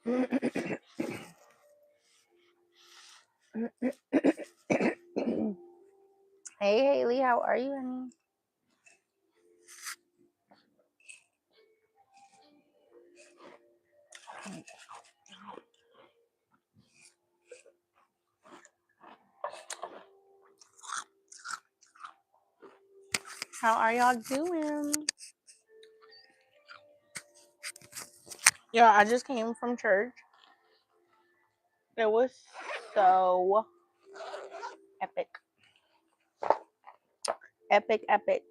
Hey, Haley, how are you, honey? How are y'all doing? Yeah, I just came from church. It was so epic. Epic, epic.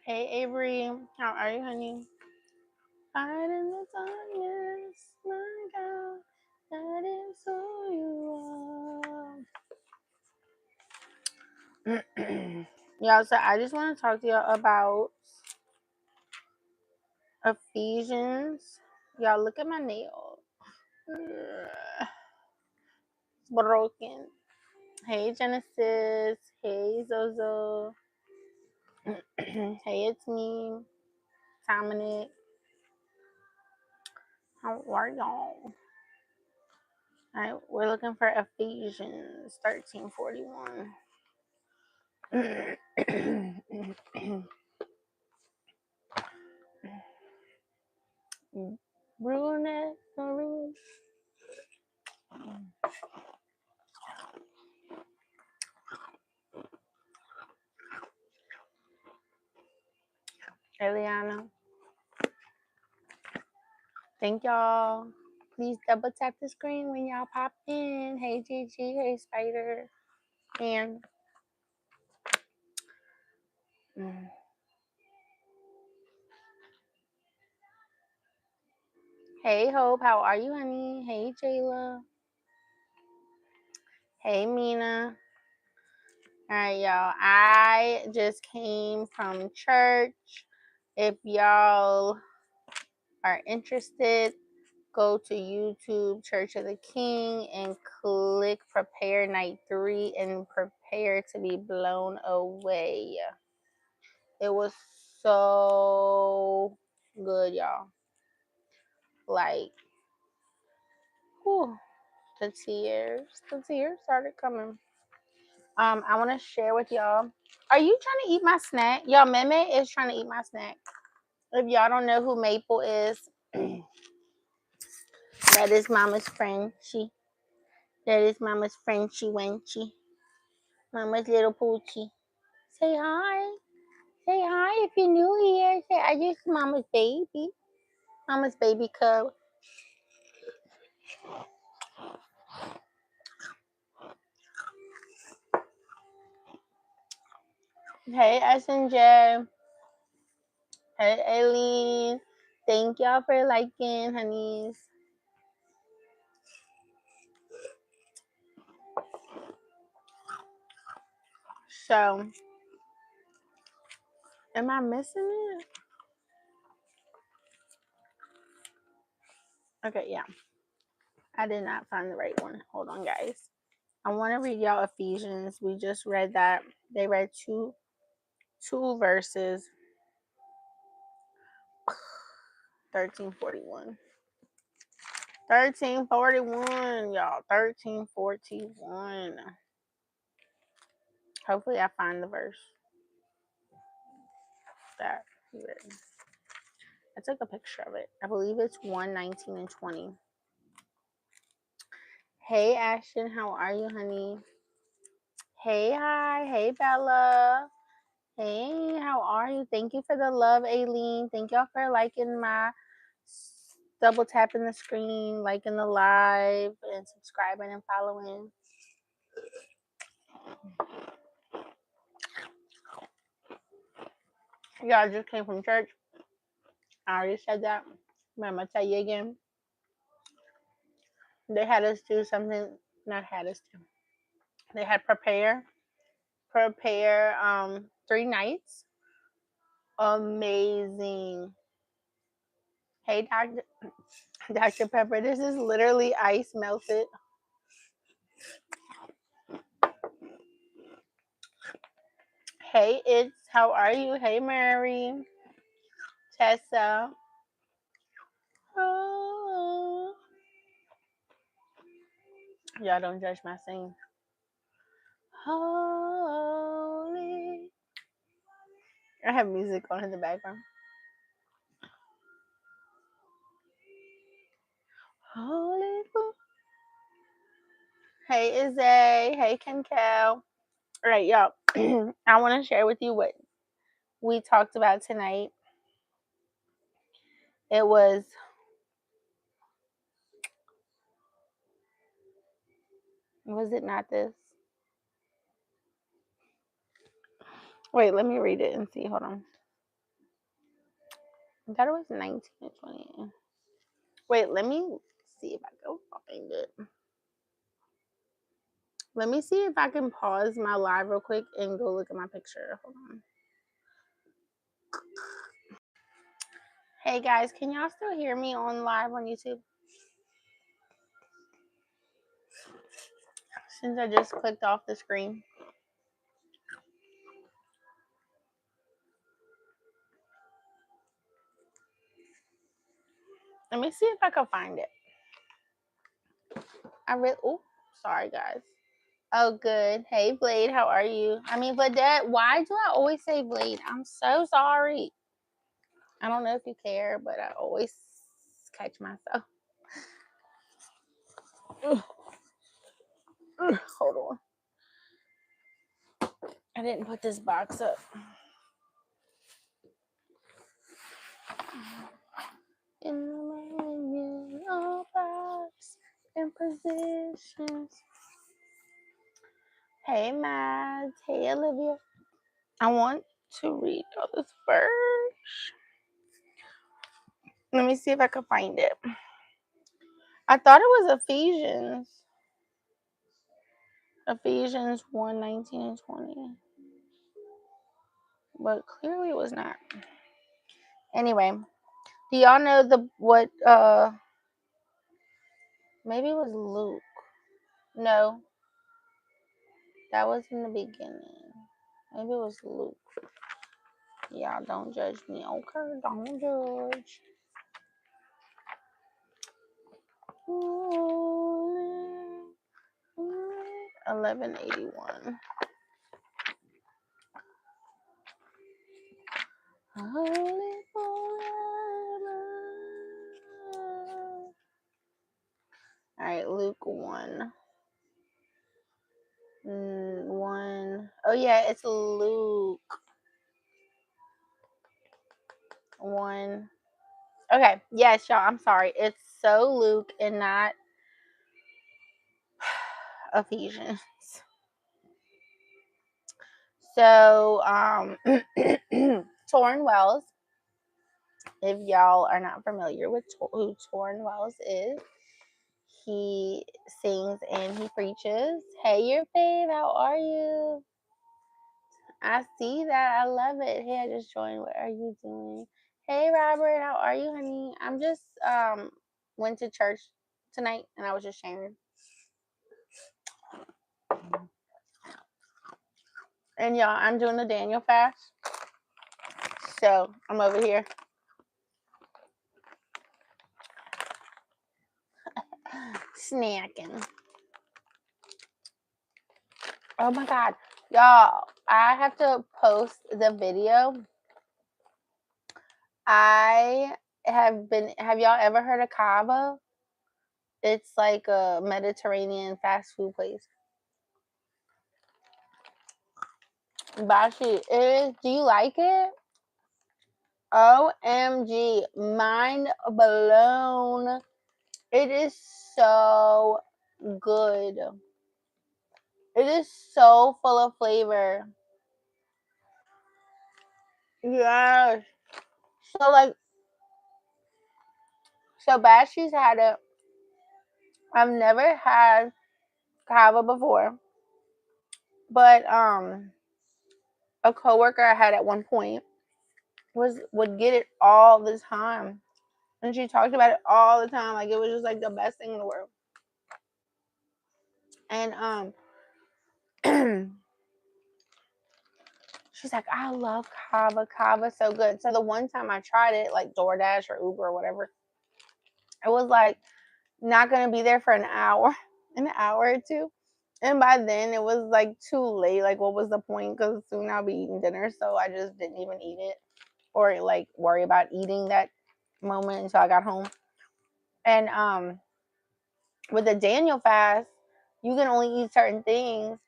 Hey, Avery, how are you, honey? Fight in the darkness, my God, that is who you are. Y'all, so I just want to talk to y'all about Ephesians. Y'all, look at my nail. It's broken. Hey, Genesis. Hey, Zozo. Hey, it's me, Dominic. How are y'all? All right, we're looking for Ephesians 13:41. Brunette Marie. Eliana. Thank y'all. Please double tap the screen when y'all pop in. Hey, Gigi. Hey, Spider. And hey, Hope. How are you, honey? Hey, Jayla. Hey, Mina. All right, y'all. I just came from church. If y'all are interested, go to YouTube Church of the King and click Prepare Night 3 and prepare to be blown away. It was so good, y'all. Like, whew, the tears started coming. I want to share with y'all. Are you trying to eat my snack? Y'all, Meme is trying to eat my snack. If y'all don't know who Maple is, that is Mama's friend. That is Mama's Frenchy Wenchy. Mama's little poochie. Say hi. Say hi if you're new here. Say I just Mama's baby. Mama's baby cub. Hey SNJ. Hey Aileen. Thank y'all for liking, honeys. So, am I missing it? Okay, yeah. I did not find the right one. Hold on, guys. I want to read y'all Ephesians. We just read that. They read two verses. 1341. 1341, y'all. 1341. Hopefully I find the verse that he read. I took a picture of it. I believe it's 1:19 and 20. Hey Ashton, how are you, honey? Hey, hi. Hey Bella. Hey, how are you? Thank you for the love, Aileen. Thank y'all for liking my double tapping the screen, liking the live, and subscribing and following. Y'all just came from church. I already said that. But I'm gonna tell you again. They had us do something. Not had us do. They had prepare 3 nights. Amazing. Hey, Dr. Pepper. This is literally ice melted. Hey, how are you? Hey, Mary, Tessa. Oh. Y'all don't judge my singing. Holy. I have music on in the background. Holy. Hey, Izzy. Hey, Kenkel. All right, y'all. I want to share with you what we talked about tonight. It was it not this? Wait, let me read it and see. Hold on. I thought it was 19 and 20. Wait, let me see if I can find it. Let me see if I can pause my live real quick and go look at my picture. Hold on. Hey guys, can y'all still hear me on live on YouTube? Since I just clicked off the screen. Let me see if I can find it. Sorry guys. Oh, good. Hey, Blade, how are you? I mean, Vladette, why do I always say Blade? I'm so sorry. I don't know if you care, but I always catch myself. Hold on. I didn't put this box up. In the manual box, in positions. Hey, Mads. Hey, Olivia. I want to read all this verse. Let me see if I can find it. I thought it was Ephesians. Ephesians 1:19 and 20. But clearly it was not. Anyway, do y'all know maybe it was Luke. No. That was in the beginning. Maybe it was Luke. Y'all don't judge me. Okay, don't judge. 1181. Holy forever. All right, Luke 1. 1. Oh, yeah, it's Luke 1. Okay, yes, y'all, I'm sorry. It's so Luke and not Ephesians. So, Torrin Wells, if y'all are not familiar with who Torrin Wells is, he sings and he preaches. Hey, your fave, how are you? I see that. I love it. Hey, I just joined. What are you doing? Hey, Robert, how are you, honey? I'm just went to church tonight and I was just sharing. And y'all, I'm doing the Daniel fast. So I'm over here. Snacking. Oh my god. Y'all, I have to post the video. Have y'all ever heard of Cava? It's like a Mediterranean fast food place. Bashi, do you like it? OMG, mind blown. It is so good. It is so full of flavor. Yes. So like So Bashi's had it. I've never had kava before, but a coworker I had at one point would get it all the time, and she talked about it all the time. Like it was just like the best thing in the world. And she's like, I love kava. Kava so good. So the one time I tried it, like DoorDash or Uber or whatever, it was like not gonna be there for an hour or two. And by then it was like too late. Like, what was the point? Because soon I'll be eating dinner. So I just didn't even eat it or like worry about eating that moment until I got home. And with the Daniel fast, you can only eat certain things.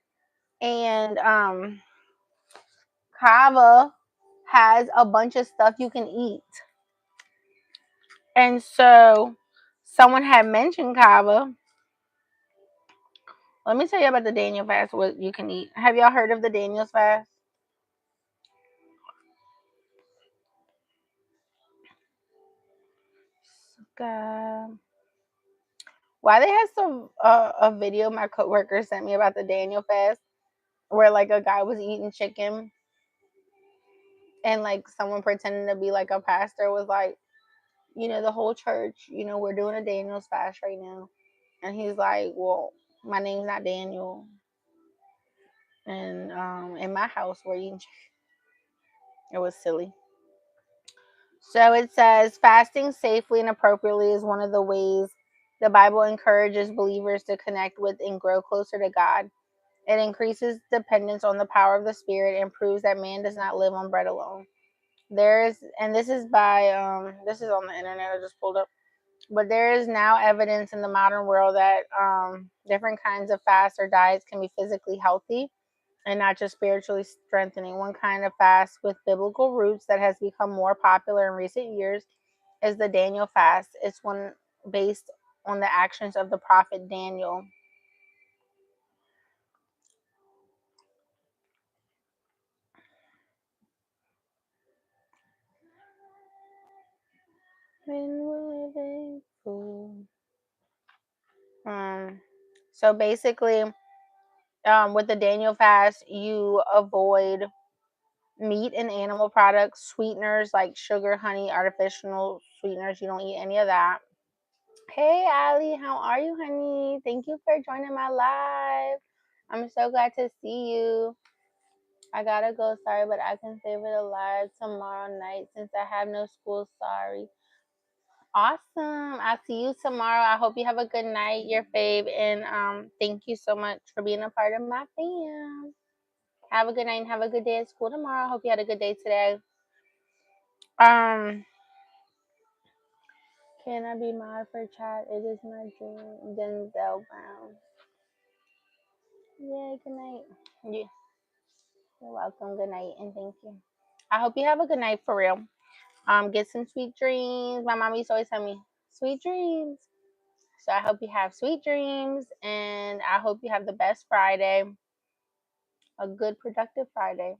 And kava has a bunch of stuff you can eat. And so someone had mentioned kava. Let me tell you about the Daniel fast, what you can eat. Have y'all heard of the Daniel's fast? Why they had some a video my coworker sent me about the Daniel fast where like a guy was eating chicken and like someone pretending to be like a pastor was like, the whole church, we're doing a Daniel's fast right now. And he's like, well, my name's not Daniel. And in my house, we're eating chicken. It was silly. So it says fasting safely and appropriately is one of the ways the Bible encourages believers to connect with and grow closer to God. It increases dependence on the power of the Spirit and proves that man does not live on bread alone. And this is by this is on the internet. I just pulled up. But there is now evidence in the modern world that different kinds of fasts or diets can be physically healthy and not just spiritually strengthening. One kind of fast with biblical roots that has become more popular in recent years is the Daniel fast. It's one based on the actions of the prophet Daniel. So basically, with the Daniel fast, you avoid meat and animal products, sweeteners like sugar, honey, artificial sweeteners. You don't eat any of that. Hey, Ali, how are you, honey? Thank you for joining my live. I'm so glad to see you. I gotta go, sorry, but I can save it alive tomorrow night since I have no school. Sorry. Awesome. I'll see you tomorrow. I hope you have a good night, your fave, and thank you so much for being a part of my fam. Have a good night and have a good day at school tomorrow. I hope you had a good day today. Um, can I be mod for chat? It is my dream. Denzel Brown. Yeah, good night. Yeah, you're welcome. Good night and thank you. I hope you have a good night for real. Get some sweet dreams. My mom used to always tell me, sweet dreams. So I hope you have sweet dreams and I hope you have the best Friday, a good productive Friday.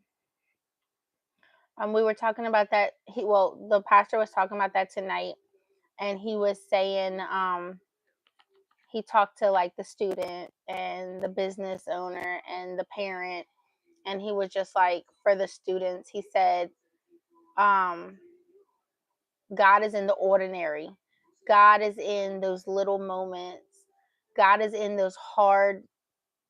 We were talking about that. The pastor was talking about that tonight, and he was saying, he talked to like the student and the business owner and the parent, and he was just like, for the students, he said, um, God is in the ordinary. God is in those little moments. God is in those hard,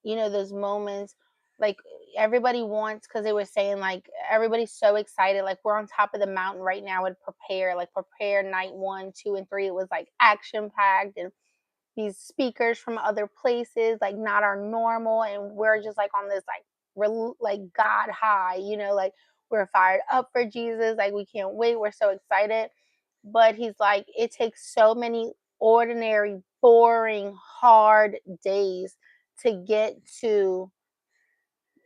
those moments. Like everybody wants, because they were saying like everybody's so excited. Like we're on top of the mountain right now and prepare night 1, 2, and 3. It was like action packed and these speakers from other places, like not our normal, and we're just like on this like God high, like we're fired up for Jesus, like we can't wait, we're so excited. But he's like, it takes so many ordinary, boring, hard days to get to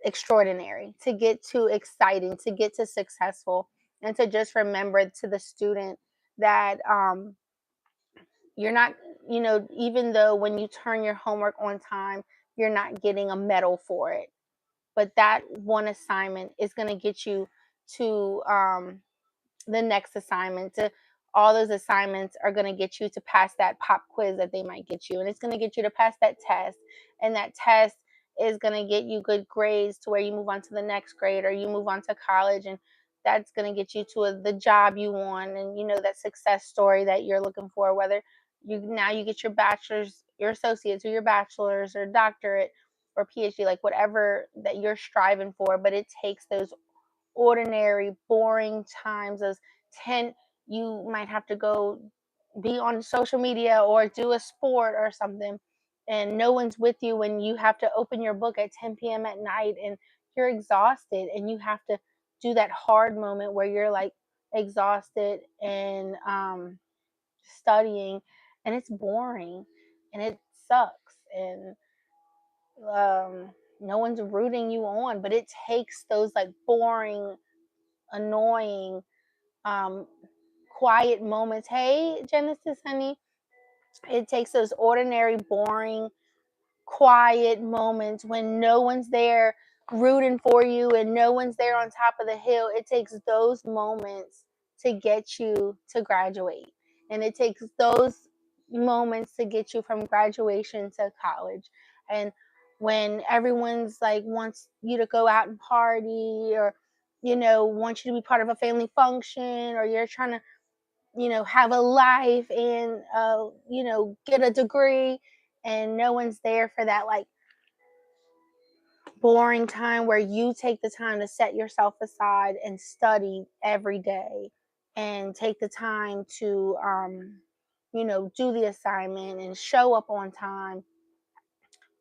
extraordinary, to get to exciting, to get to successful, and to just remember to the student that you're not, even though when you turn your homework on time, you're not getting a medal for it. But that one assignment is going to get you to the next assignment, to all those assignments are going to get you to pass that pop quiz that they might get you. And it's going to get you to pass that test. And that test is going to get you good grades to where you move on to the next grade or you move on to college. And that's going to get you to the job you want. And, that success story that you're looking for, whether you get your bachelor's, your associates, or your bachelor's or doctorate or PhD, like whatever that you're striving for. But it takes those ordinary, boring times, those 10, you might have to go be on social media or do a sport or something, and no one's with you when you have to open your book at 10 p.m. at night and you're exhausted and you have to do that hard moment where you're like exhausted and studying, and it's boring and it sucks, and no one's rooting you on, but it takes those like boring, annoying, um, quiet moments. Hey, Genesis, honey. It takes those ordinary, boring, quiet moments when no one's there rooting for you and no one's there on top of the hill. It takes those moments to get you to graduate. And it takes those moments to get you from graduation to college. And when everyone's like wants you to go out and party, or wants you to be part of a family function, or you're trying to have a life and get a degree, and no one's there for that like boring time where you take the time to set yourself aside and study every day and take the time to do the assignment and show up on time.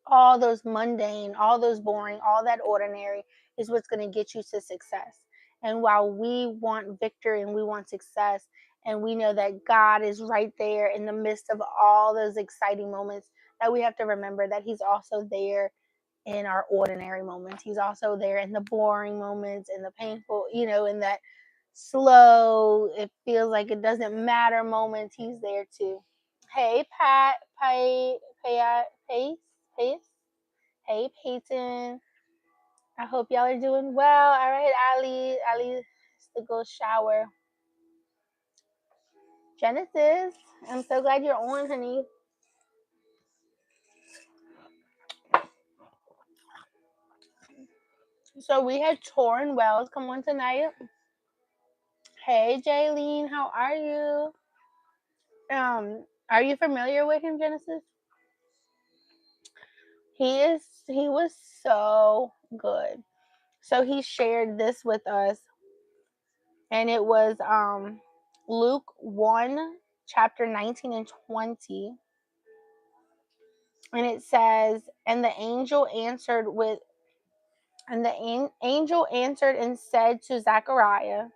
All those mundane, all those boring, all that ordinary is what's going to get you to success. And while we want victory and we want success, and we know that God is right there in the midst of all those exciting moments, that we have to remember that He's also there in our ordinary moments. He's also there in the boring moments, in the painful, in that slow, it feels like it doesn't matter moments. He's there too. Hey, Pat, Pace, Pace. Hey, Peyton. I hope y'all are doing well. All right, Ali. Ali has to go shower. Genesis, I'm so glad you're on, honey. So we had Torrin Wells come on tonight. Hey, Jaylene, how are you? Are you familiar with him, Genesis? He was so good. So he shared this with us, and it was Luke 1, chapter 19 and 20. And it says, and the angel answered and said to Zacharias,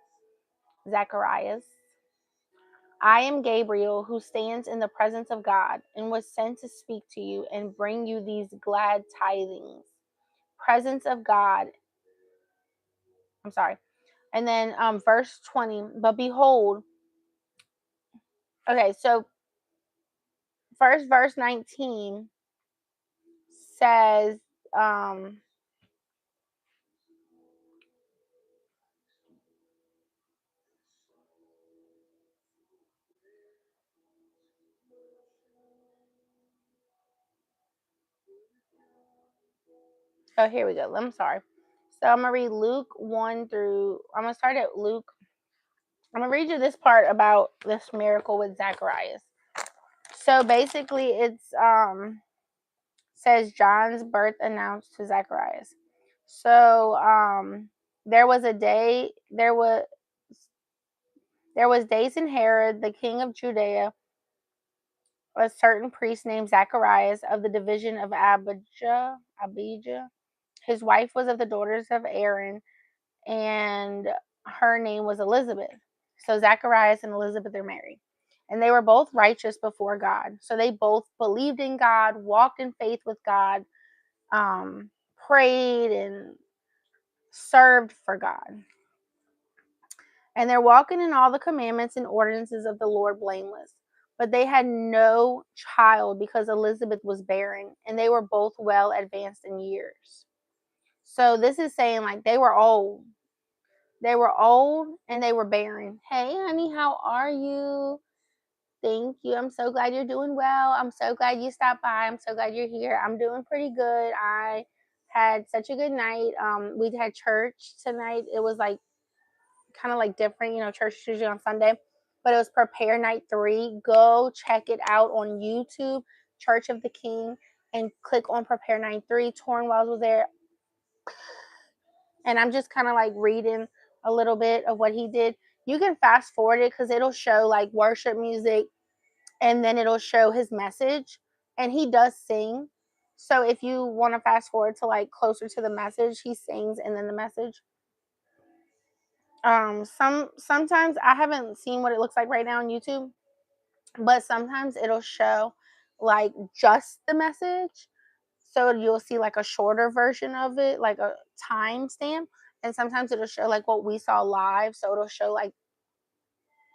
I am Gabriel, who stands in the presence of God, and was sent to speak to you and bring you these glad tidings. Presence of God. I'm sorry. And then verse 20, but behold, okay, so first verse 19 says, oh, here we go. I'm sorry. So I'm going to read Luke 1 through, I'm going to start at Luke. I'm going to read you this part about this miracle with Zacharias. So basically it's, says John's birth announced to Zacharias. So, there was days in Herod, the king of Judea, a certain priest named Zacharias of the division of Abijah. His wife was of the daughters of Aaron, and her name was Elizabeth. So Zacharias and Elizabeth are married. And they were both righteous before God. So they both believed in God, walked in faith with God, prayed and served for God. And they're walking in all the commandments and ordinances of the Lord blameless. But they had no child because Elizabeth was barren, and they were both well advanced in years. So this is saying like they were old. They were old and they were barren. Hey, honey, how are you? Thank you. I'm so glad you're doing well. I'm so glad you stopped by. I'm so glad you're here. I'm doing pretty good. I had such a good night. We had church tonight. It was like kind of like different, church is usually on Sunday, but it was Prepare Night 3. Go check it out on YouTube, Church of the King, and click on Prepare Night 3. Torrin Wells was there, and I'm just kind of like reading a little bit of what he did. You can fast forward it because it'll show like worship music, and then it'll show his message, and he does sing. So if you want to fast forward to like closer to the message, he sings and then the message. Sometimes I haven't seen what it looks like right now on YouTube, but sometimes it'll show like just the message. So you'll see like a shorter version of it, like a timestamp, and sometimes it'll show like what we saw live. So it'll show like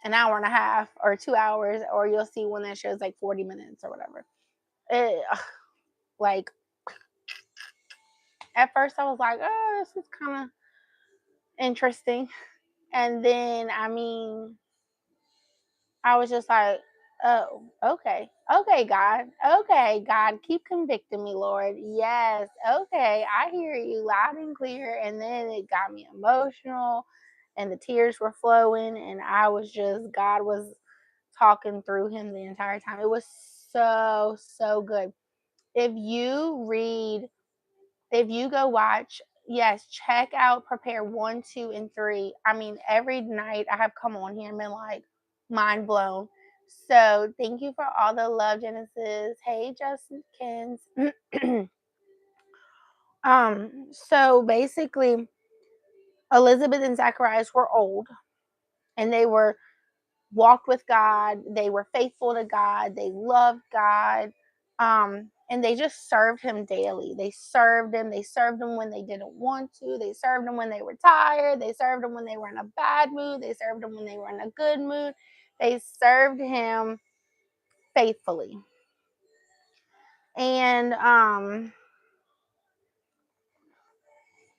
an hour and a half or 2 hours, or you'll see one that shows like 40 minutes or whatever. It, like at first I was like, oh, this is kind of interesting, and then I was just like, oh, okay. Okay, God, keep convicting me, Lord. Yes, okay, I hear you loud and clear. And then it got me emotional, and the tears were flowing, and God was talking through him the entire time. It was so, so good. If you read, if you go watch, yes, check out Prepare 1, 2, and 3. Every night I have come on here and been like mind blown. So thank you for all the love, Genesis. Hey, Justin Kins. So basically, Elizabeth and Zacharias were old, and they were walked with God. They were faithful to God. They loved God. And they just served him daily. They served him. They served him when they didn't want to. They served him when they were tired. They served him when they were in a bad mood. They served him when they were in a good mood. They served him faithfully. And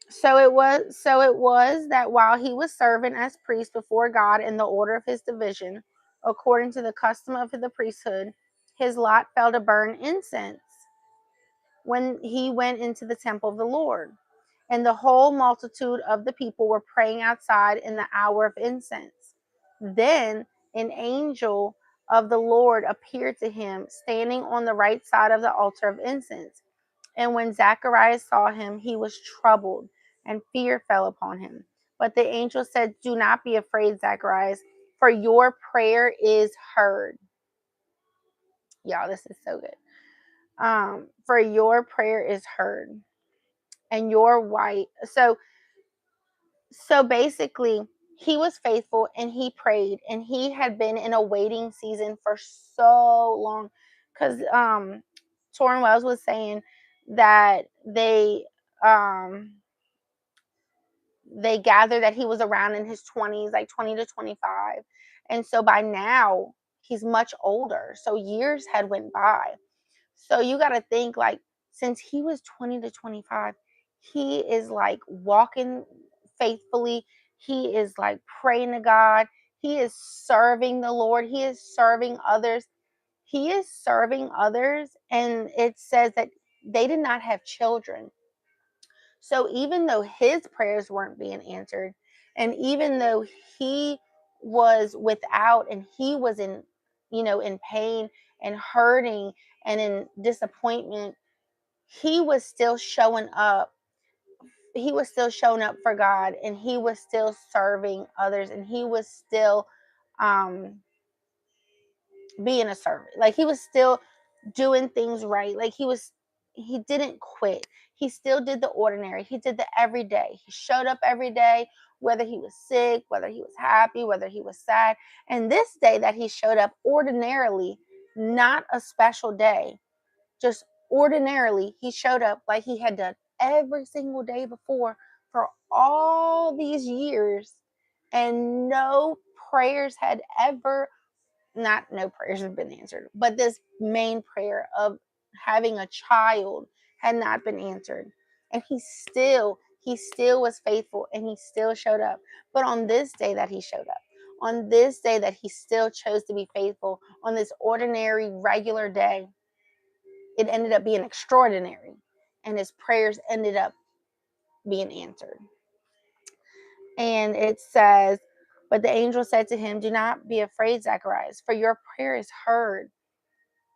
so it was that while he was serving as priest before God in the order of his division, according to the custom of the priesthood, his lot fell to burn incense when he went into the temple of the Lord. And the whole multitude of the people were praying outside in the hour of incense. Then an angel of the Lord appeared to him, standing on the right side of the altar of incense. And when Zacharias saw him, he was troubled, and fear fell upon him. But the angel said, do not be afraid, Zacharias, for your prayer is heard. Y'all, this is so good. For your prayer is heard, and your wife. So basically, he was faithful and he prayed, and he had been in a waiting season for so long, because Torrin Wells was saying that they gathered that he was around in his 20s, like 20 to 25, and so by now he's much older. So years had went by. So you got to think, like, since he was 20 to 25, he is like walking faithfully. He is like praying to God. He is serving the Lord. He is serving others. He is serving others. And it says that they did not have children. So even though his prayers weren't being answered, and even though he was without and he was in pain and hurting and in disappointment, he was still showing up. He was still showing up for God, and he was still serving others, and he was still um being a servant. Like, he was still doing things right. Like, he didn't quit. He still did the ordinary. He did the everyday. He showed up every day, whether he was sick, whether he was happy, whether he was sad. And this day that he showed up ordinarily, not a special day, just ordinarily, he showed up like he had done every single day before for all these years, and no prayers have been answered, but this main prayer of having a child had not been answered. And he still He still was faithful and he still showed up. But on this day that he showed up, on this day that he still chose to be faithful, on this ordinary, regular day, it ended up being extraordinary. And his prayers ended up being answered. And it says, but the angel said to him, do not be afraid, Zacharias, for your prayer is heard.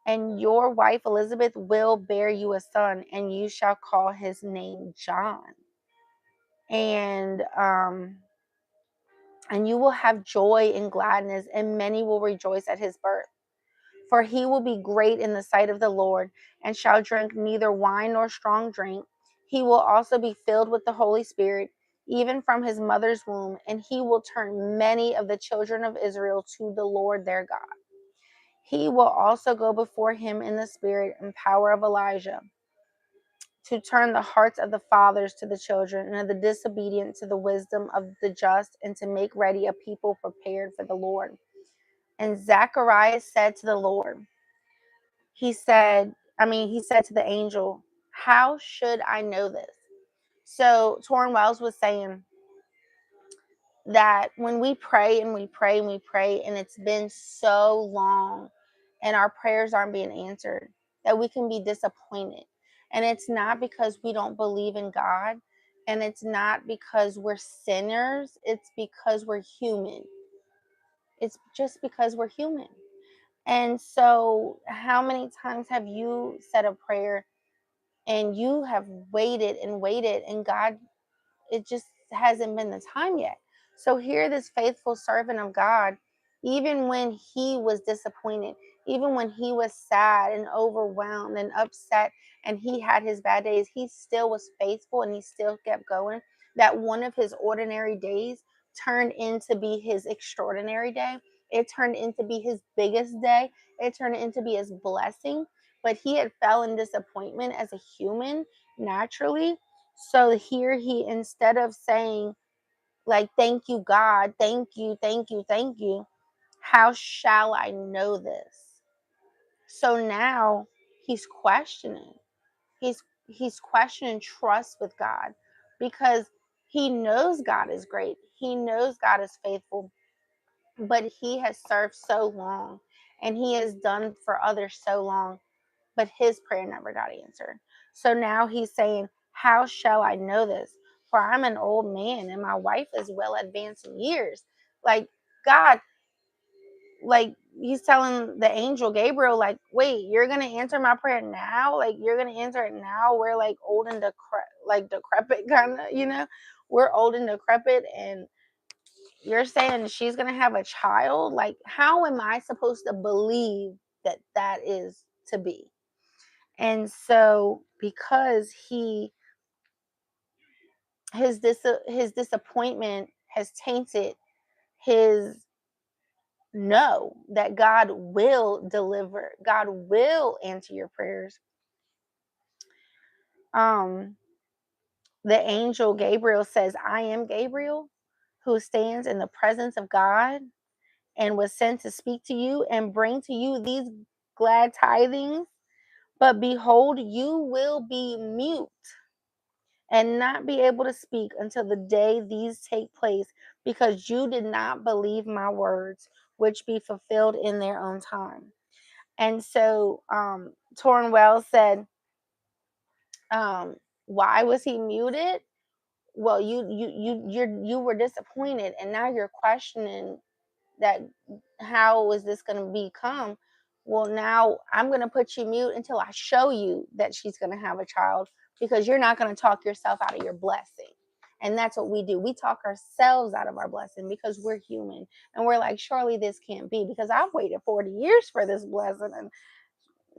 And your wife Elizabeth will bear you a son, and you shall call his name John. And you will have joy and gladness, and many will rejoice at his birth. For he will be great in the sight of the Lord, and shall drink neither wine nor strong drink. He will also be filled with the Holy Spirit, even from his mother's womb, and he will turn many of the children of Israel to the Lord their God. He will also go before him in the spirit and power of Elijah, to turn the hearts of the fathers to the children, and of the disobedient to the wisdom of the just, and to make ready a people prepared for the Lord. And Zacharias said to the Lord, he said to the angel, how should I know this? So Torrin Wells was saying that when we pray and we pray and we pray, and it's been so long and our prayers aren't being answered, that we can be disappointed. And it's not because we don't believe in God, and it's not because we're sinners, it's because we're human. It's just because we're human. And so, how many times have you said a prayer and you have waited and waited, and God, it just hasn't been the time yet? So here, this faithful servant of God, even when he was disappointed, even when he was sad and overwhelmed and upset, and he had his bad days, he still was faithful and he still kept going. That one of his ordinary days turned into be his extraordinary day. It turned into be his biggest day. It turned into be his blessing. But he had fell in disappointment as a human naturally. So here he, instead of saying, like, thank you, God, thank you, thank you, thank you, how shall I know this? So now he's questioning. He's questioning trust with God, because he knows God is great. He knows God is faithful, but he has served so long and he has done for others so long, but his prayer never got answered. So now he's saying, how shall I know this? For I'm an old man and my wife is well advanced in years. Like, God, like, he's telling the angel Gabriel, like, wait, you're going to answer my prayer now? Like, you're going to answer it now? We're like old and decrepit, kind of, we're old and decrepit, and you're saying she's going to have a child? Like, how am I supposed to believe that that is to be? And so, because his disappointment has tainted his know that God will deliver, God will answer your prayers. The angel Gabriel says, I am Gabriel, who stands in the presence of God and was sent to speak to you and bring to you these glad tidings. But behold, you will be mute and not be able to speak until the day these take place, because you did not believe my words, which be fulfilled in their own time. And so Torrin Wells said, why was he muted? Well, you were disappointed, and now you're questioning that, how is this going to become? Well, now I'm going to put you mute until I show you that she's going to have a child, because you're not going to talk yourself out of your blessing. And that's what we do. We talk ourselves out of our blessing because we're human, and we're like, surely this can't be, because I've waited 40 years for this blessing, and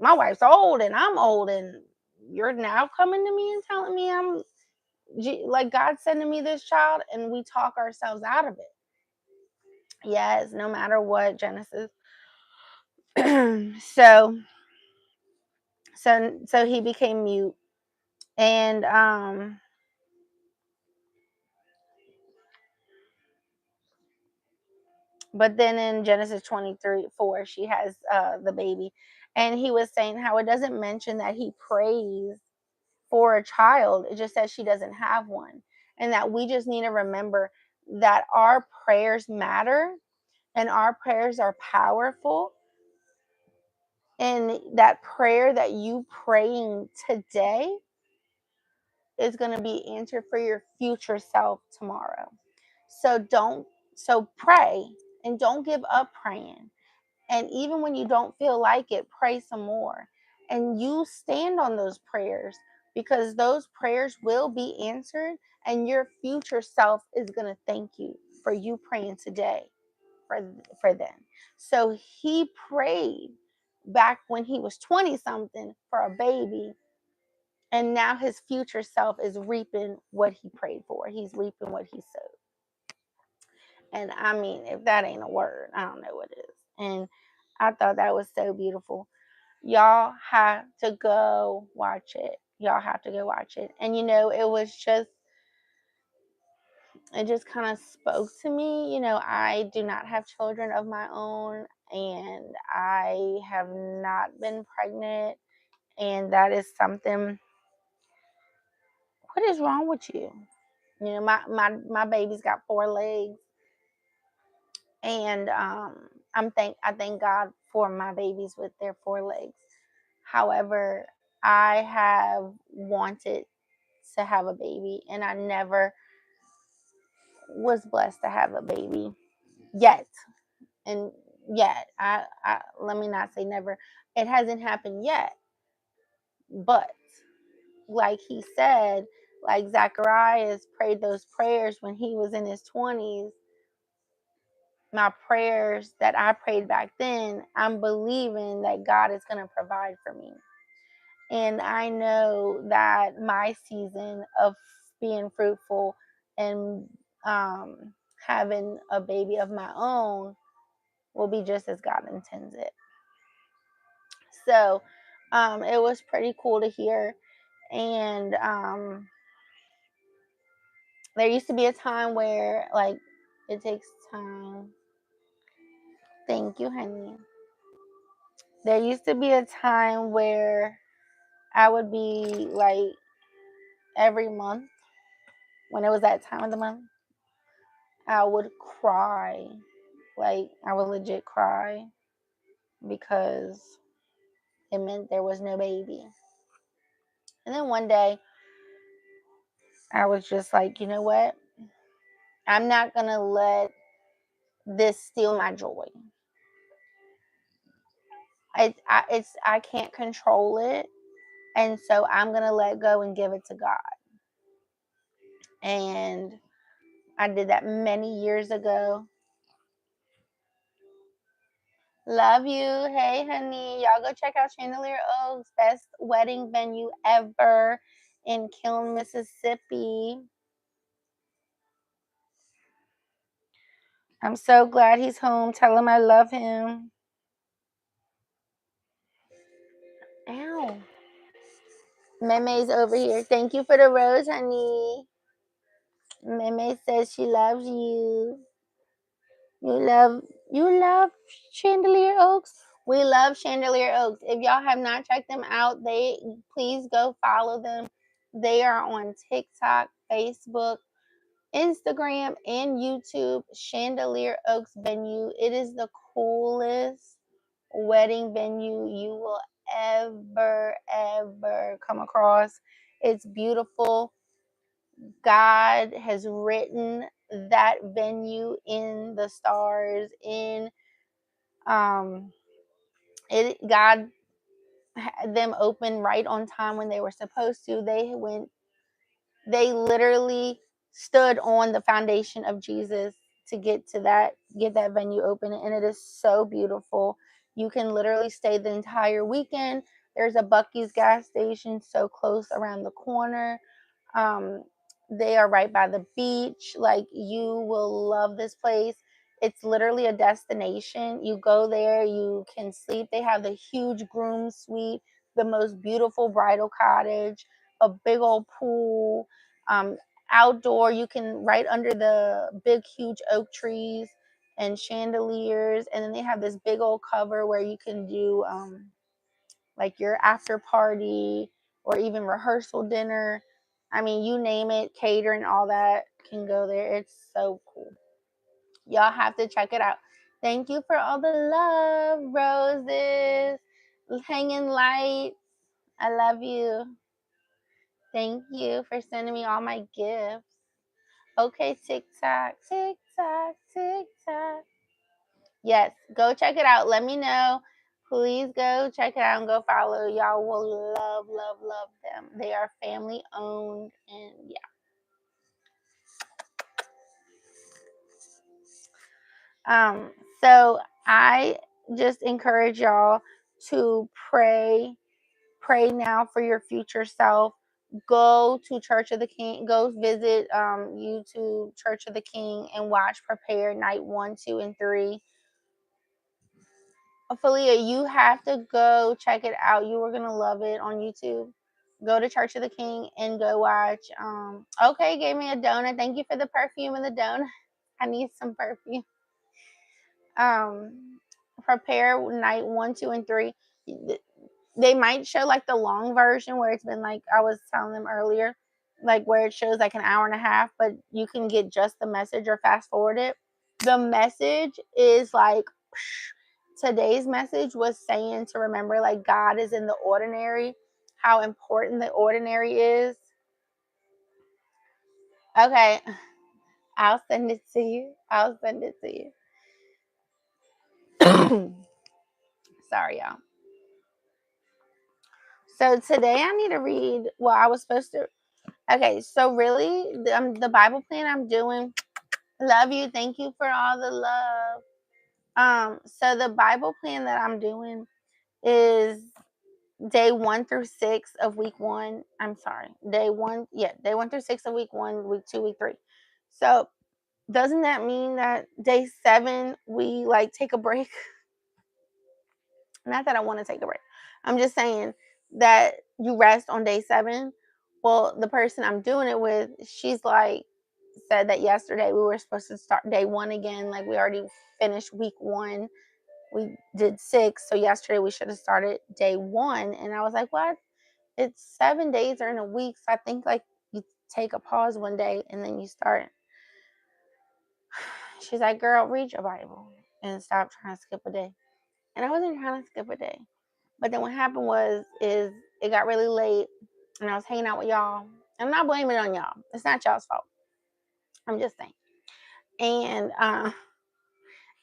my wife's old and I'm old, and you're now coming to me and telling me I'm like, God sending me this child, and we talk ourselves out of it. Yes, no matter what, Genesis. so he became mute. And but then in Genesis 23:4, she has the baby, and he was saying how it doesn't mention that he prays for a child. It just says she doesn't have one. and that we just need to remember that our prayers matter and our prayers are powerful, and that prayer that you praying today is going to be answered for your future self tomorrow. So pray and don't give up praying. And even when you don't feel like it, pray some more. And you stand on those prayers, because those prayers will be answered, and your future self is going to thank you for you praying today for them. So he prayed back when he was 20 something for a baby, and now his future self is reaping what he prayed for. He's reaping what he sowed. And I mean, if that ain't a word, I don't know what is. And I thought that was so beautiful. Y'all have to go watch it. Y'all have to go watch it. And it just kind of spoke to me. I do not have children of my own, and I have not been pregnant. And that is something. What is wrong with you? My baby's got 4 legs, and I thank God for my babies with their 4 legs. However, I have wanted to have a baby, and I never was blessed to have a baby yet. And yet, I let me not say never. It hasn't happened yet, but like he said, like Zacharias prayed those prayers when he was in his 20s. My prayers that I prayed back then, I'm believing that God is going to provide for me. And I know that my season of being fruitful and having a baby of my own will be just as God intends it. So it was pretty cool to hear. And there used to be a time where, like, it takes time. Thank you, honey. There used to be a time where I would be like every month, when it was that time of the month, I would cry. Like, I would legit cry because it meant there was no baby. And then one day, I was just like, you know what? I'm not going to let this steal my joy. I can't control it. And so I'm going to let go and give it to God. And I did that many years ago. Love you. Hey, honey. Y'all go check out Chandelier Oaks, best wedding venue ever in Kiln, Mississippi. I'm so glad he's home. Tell him I love him. Ow. Meme's over here. Thank you for the rose, honey. Meme says she loves you. You love Chandelier Oaks? We love Chandelier Oaks. If y'all have not checked them out, please go follow them. They are on TikTok, Facebook, Instagram, and YouTube. Chandelier Oaks venue. It is the coolest wedding venue you will ever come across. It's beautiful. God has written that venue in the stars. In it God had them open right on time when they were supposed to. They literally stood on the foundation of Jesus to get that venue open, and it is so beautiful. You can literally stay the entire weekend. There's a Buc-ee's gas station so close around the corner. Um, they are right by the beach. Like, you will love this place. It's literally a destination. You go there, you can sleep. They have the huge groom suite, the most beautiful bridal cottage, a big old pool, um, outdoor. You can right under the big, huge oak trees and chandeliers. And then they have this big old cover where you can do like your after party or even rehearsal dinner. I mean, you name it, catering, all that can go there. It's so cool. Y'all have to check it out. Thank you for all the love, roses, hanging lights. I love you. Thank you for sending me all my gifts. Okay, TikTok, TikTok, TikTok. Yes, go check it out. Let me know. Please go check it out and go follow. Y'all will love, love, love them. They are family owned, and yeah. So I just encourage y'all to pray now for your future self. Go to Church of the King, go visit YouTube Church of the King and watch Prepare Night 1, 2, and 3. Ophelia, you have to go check it out. You are gonna love it on YouTube. Go to Church of the King and go watch. Okay, gave me a donut. Thank you for the perfume and the donut. I need some perfume. Prepare Night 1, 2, and 3. They might show like the long version where it's been like I was telling them earlier, like where it shows like an hour and a half, but you can get just the message or fast forward it. The message is like today's message was saying to remember like God is in the ordinary, how important the ordinary is. Okay, I'll send it to you. I'll send it to you. Sorry, y'all. So today I need to read. Well, I was supposed to. Okay, so really, the Bible plan I'm doing. Love you. Thank you for all the love. So the Bible plan that I'm doing is day 1 through 6 of week 1. I'm sorry, day 1. Yeah, day 1 through 6 of week 1, week 2, week 3. So doesn't that mean that day 7 we like take a break? Not that I want to take a break. I'm just saying that you rest on day 7. Well, the person I'm doing it with, she's like said that yesterday we were supposed to start day 1 again. Like we already finished week 1. We did 6, so yesterday we should have started day 1. And I was like, what? It's 7 days or in a week, so I think like you take a pause one day and then you start. She's like, girl, read your Bible and stop trying to skip a day. And I wasn't trying to skip a day. But then what happened is it got really late and I was hanging out with y'all. I'm not blaming it on y'all. It's not y'all's fault. I'm just saying.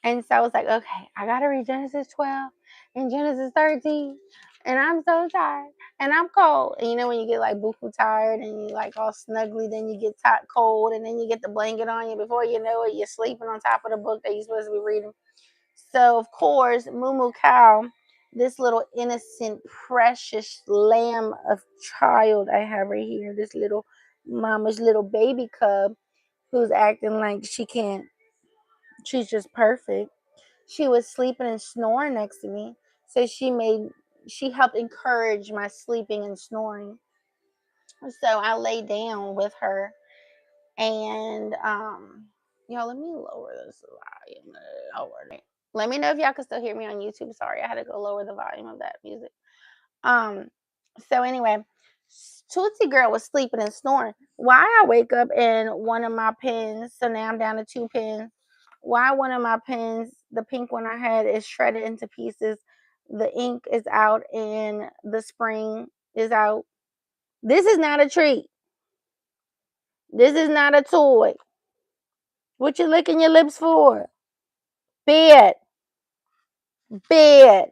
And so I was like, okay, I gotta read Genesis 12 and Genesis 13. And I'm so tired. And I'm cold. And you know when you get like boo-hoo tired and you like all snuggly, then you get cold, and then you get the blanket on you. Before you know it, you're sleeping on top of the book that you're supposed to be reading. So of course, Moo Cow, this little innocent, precious lamb of child I have right here, this little mama's little baby cub who's acting like she's just perfect. She was sleeping and snoring next to me. So she helped encourage my sleeping and snoring. So I lay down with her and y'all, let me lower this volume. Let me know if y'all can still hear me on YouTube. Sorry, I had to go lower the volume of that music. So anyway, Tootsie Girl was sleeping and snoring. Why I wake up and one of my pens, so now I'm down to 2 pens. Why one of my pens, the pink one I had, is shredded into pieces. The ink is out and the spring is out. This is not a treat. This is not a toy. What you licking your lips for? Bed. Bed.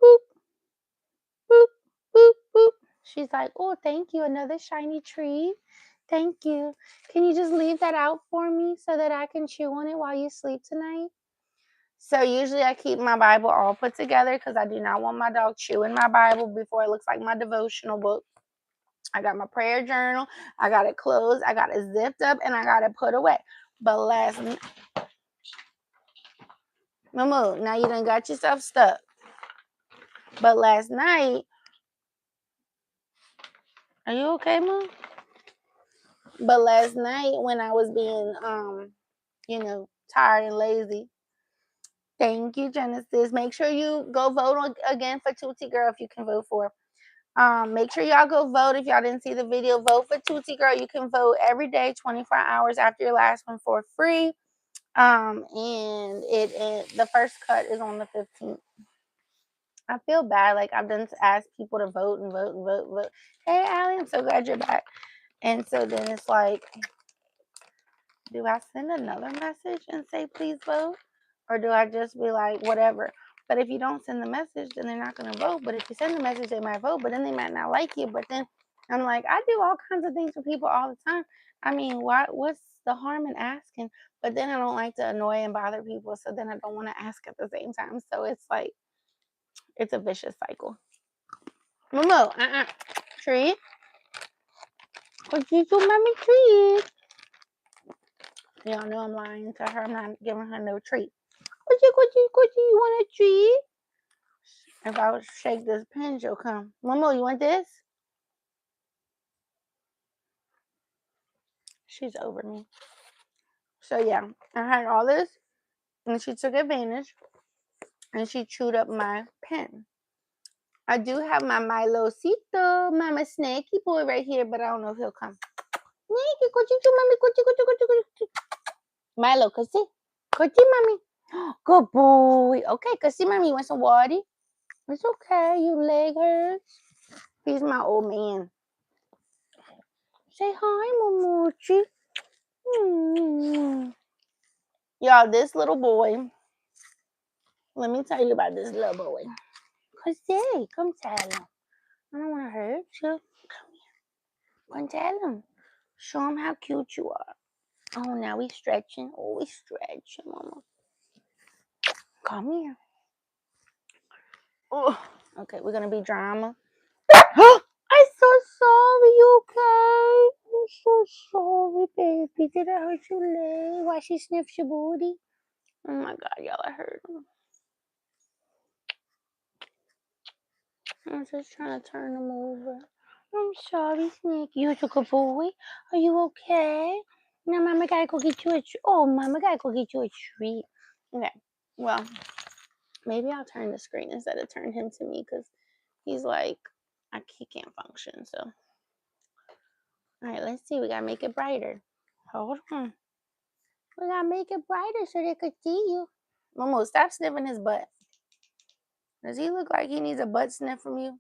Boop, boop, boop, boop. She's like, oh, thank you. Another shiny treat. Thank you. Can you just leave that out for me so that I can chew on it while you sleep tonight? So usually I keep my Bible all put together because I do not want my dog chewing my Bible before it looks like my devotional book. I got my prayer journal. I got it closed. I got it zipped up and I got it put away. But last night, Mamu, now you done got yourself stuck. But last night, are you okay, Mom? But last night when I was being, tired and lazy, thank you, Genesis. Make sure you go vote again for Tootsie Girl if you can vote for her. Make sure y'all go vote. If y'all didn't see the video, vote for Tootsie Girl. You can vote every day, 24 hours after your last one for free. And the first cut is on the 15th. I feel bad. Like, I've done asked people to vote and vote and vote and vote. Hey, Allie, I'm so glad you're back. And so then it's like, do I send another message and say, please vote? Or do I just be like, whatever? But if you don't send the message, then they're not going to vote. But if you send the message, they might vote, but then they might not like you. But then I'm like, I do all kinds of things for people all the time. I mean, what's the harm in asking? But then I don't like to annoy and bother people. So then I don't want to ask at the same time. So it's like, it's a vicious cycle. Momo, treat. What you do, mommy, treat. Y'all know I'm lying to her. I'm not giving her no treat. What you want a treat? If I would shake this pen, she'll come. Momo, you want this? She's over me. So yeah, I had all this, and she took advantage, and she chewed up my pen. I do have my Milocito, Mama Snaky boy right here, but I don't know if he'll come. Snaky, mommy, Milo, kasi, mommy. Good boy. Okay, kasi, mommy, you want some water? It's okay. You leg hurts. He's my old man. Say hi, Momochi. Y'all, this little boy. Let me tell you about this little boy. Jose, come tell him. I don't want to hurt you. Come here. Come tell him. Show him how cute you are. Oh, now he's stretching. Oh, he's stretching, Mama. Come here. Oh, okay, we're going to be drama. I'm so sorry, you okay? I'm so sorry, baby. Did I hurt your leg? Why she sniffed your booty? Oh my God, y'all, I hurt him. I'm just trying to turn him over. I'm sorry, Snake. You're a good boy. Are you okay? Now, Mama gotta go get you a treat. Oh, Mama gotta go get you a treat. Okay, well, maybe I'll turn the screen instead of turn him to me because he's like, he can't function. So, all right, let's see. We gotta make it brighter. Hold on. We gotta make it brighter so they could see you. Momo, stop sniffing his butt. Does he look like he needs a butt sniff from you?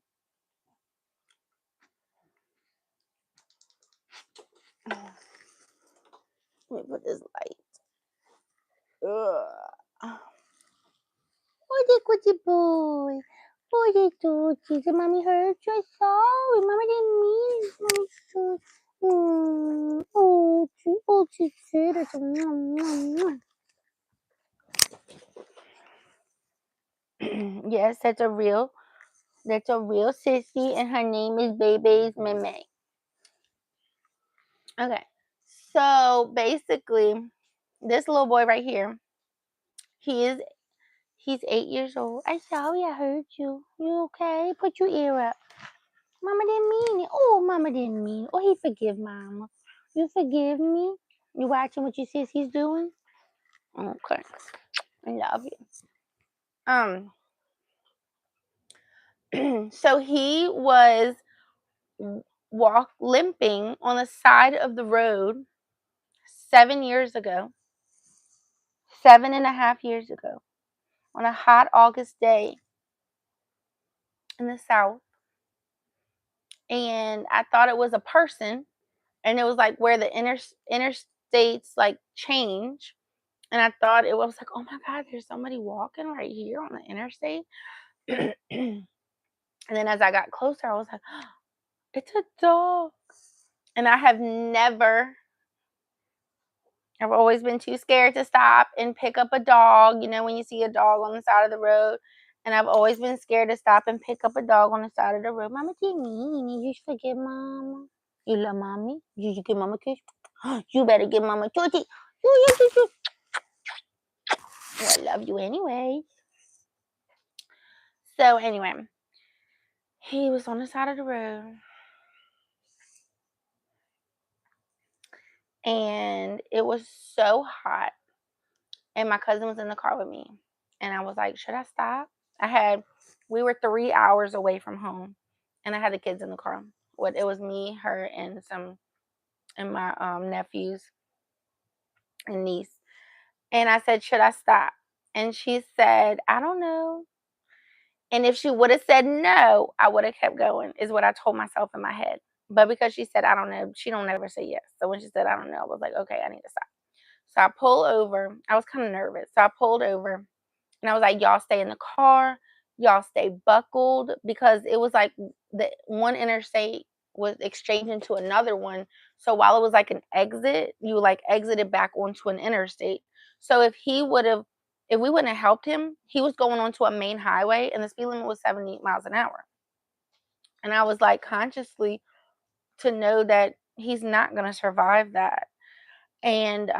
Let me put this light. Ugh. Oh, the good boy. Oh, the Tootsie. Did mommy hurt you? Sorry. Mama didn't mean. Mommy so. Oh, Tootsie. That's a yes, that's a real sissy, and her name is Baby's Meme. Okay, so basically, this little boy right here, he's 8 years old. I'm sorry I hurt you. You okay? Put your ear up. Mama didn't mean it. Oh, Mama didn't mean it. Oh, he forgive Mama. You forgive me? You watching what your sissy's doing? Okay, I love you. So he was limping on the side of the road 7 years ago, 7.5 years ago, on a hot August day in the South. And I thought it was a person, and it was like where the interstates like change. And I thought it was like, oh my God, there's somebody walking right here on the interstate. And then as I got closer, I was like, oh, it's a dog. And I've always been too scared to stop and pick up a dog, when you see a dog on the side of the road. And I've always been scared to stop and pick up a dog on the side of the road. Mama, didn't mean it. You should forgive Mama. You love Mommy? Did you give Mama a kiss? You better give Mama a tootsie. Well, I love you anyway. So anyway, he was on the side of the road. And it was so hot. And my cousin was in the car with me. And I was like, should I stop? We were 3 hours away from home. and I had the kids in the car. It was me, her, and my nephews and niece. And I said, "Should I stop?" And she said, "I don't know." And if she would have said no, I would have kept going, is what I told myself in my head. But because she said, "I don't know," she don't ever say yes. So when she said, "I don't know," I was like, okay, I need to stop. So I pull over. I was kind of nervous. So I pulled over and I was like, "Y'all stay in the car. Y'all stay buckled," because it was like the one interstate was exchanging to another one. So while it was like an exit, you like exited back onto an interstate. So if we wouldn't have helped him, he was going onto a main highway and the speed limit was 70 miles an hour. And I was like, consciously, to know that he's not going to survive that. And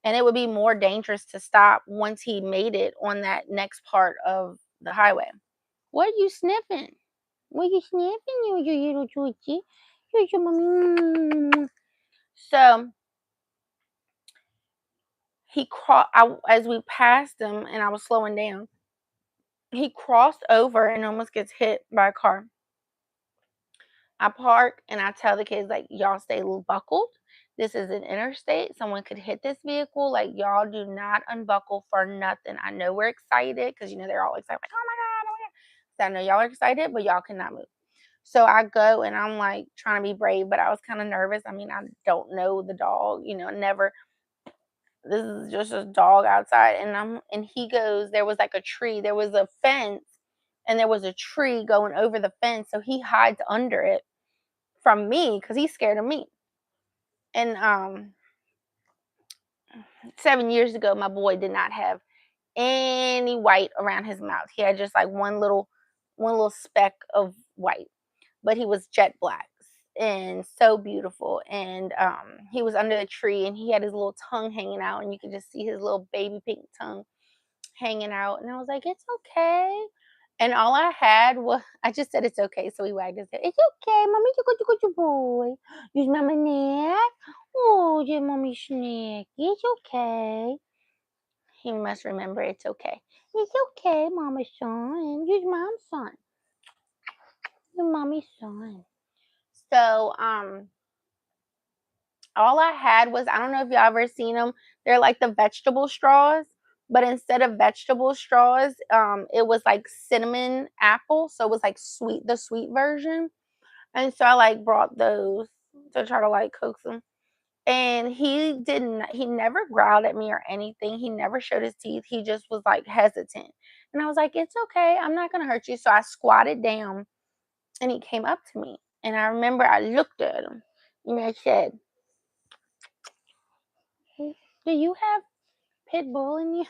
it would be more dangerous to stop once he made it on that next part of the highway. What are you sniffing? What are you sniffing, you little Georgie? You your mommy. So as we passed him and I was slowing down, he crossed over and almost gets hit by a car. I park and I tell the kids, like, "Y'all stay buckled. This is an interstate. Someone could hit this vehicle. Like, y'all do not unbuckle for nothing. I know we're excited because, they're all excited, like, oh my God, oh my God." So I know y'all are excited, but y'all cannot move. So I go and I'm like trying to be brave, but I was kind of nervous. I mean, I don't know the dog, never. This is just a dog outside. And he goes, there was like a tree, there was a fence, and there was a tree going over the fence. So he hides under it from me because he's scared of me. And 7 years ago, my boy did not have any white around his mouth. He had just like one little speck of white, but he was jet black and so beautiful. And he was under the tree and he had his little tongue hanging out, and you could just see his little baby pink tongue hanging out. And I was like, "It's okay." And all I had was, I just said, "It's okay." So he wagged his head. "It's okay, mommy. You good boy. Use mama neck. Oh, your mommy snack. It's okay." He must remember it's okay. "It's okay, mama's son. Use mom's son. Your mommy's son." So all I had was, I don't know if y'all ever seen them. They're like the vegetable straws, but instead of vegetable straws, it was like cinnamon apple, so it was like the sweet version. And so I like brought those to try to like coax him. And he never growled at me or anything. He never showed his teeth. He just was like hesitant. And I was like, "It's okay. I'm not gonna hurt you." So I squatted down and he came up to me. And I remember I looked at him and I said, "Do you have pit bull in you?"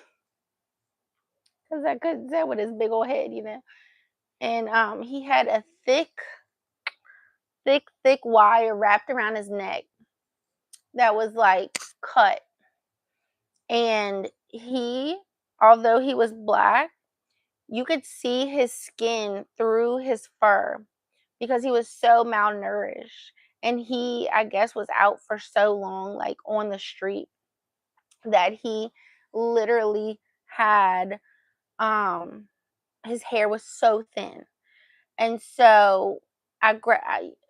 Because I couldn't tell with his big old head. And he had a thick wire wrapped around his neck that was like cut. And although he was black, you could see his skin through his fur because he was so malnourished. And he, I guess, was out for so long, like on the street, that he literally had, his hair was so thin. And so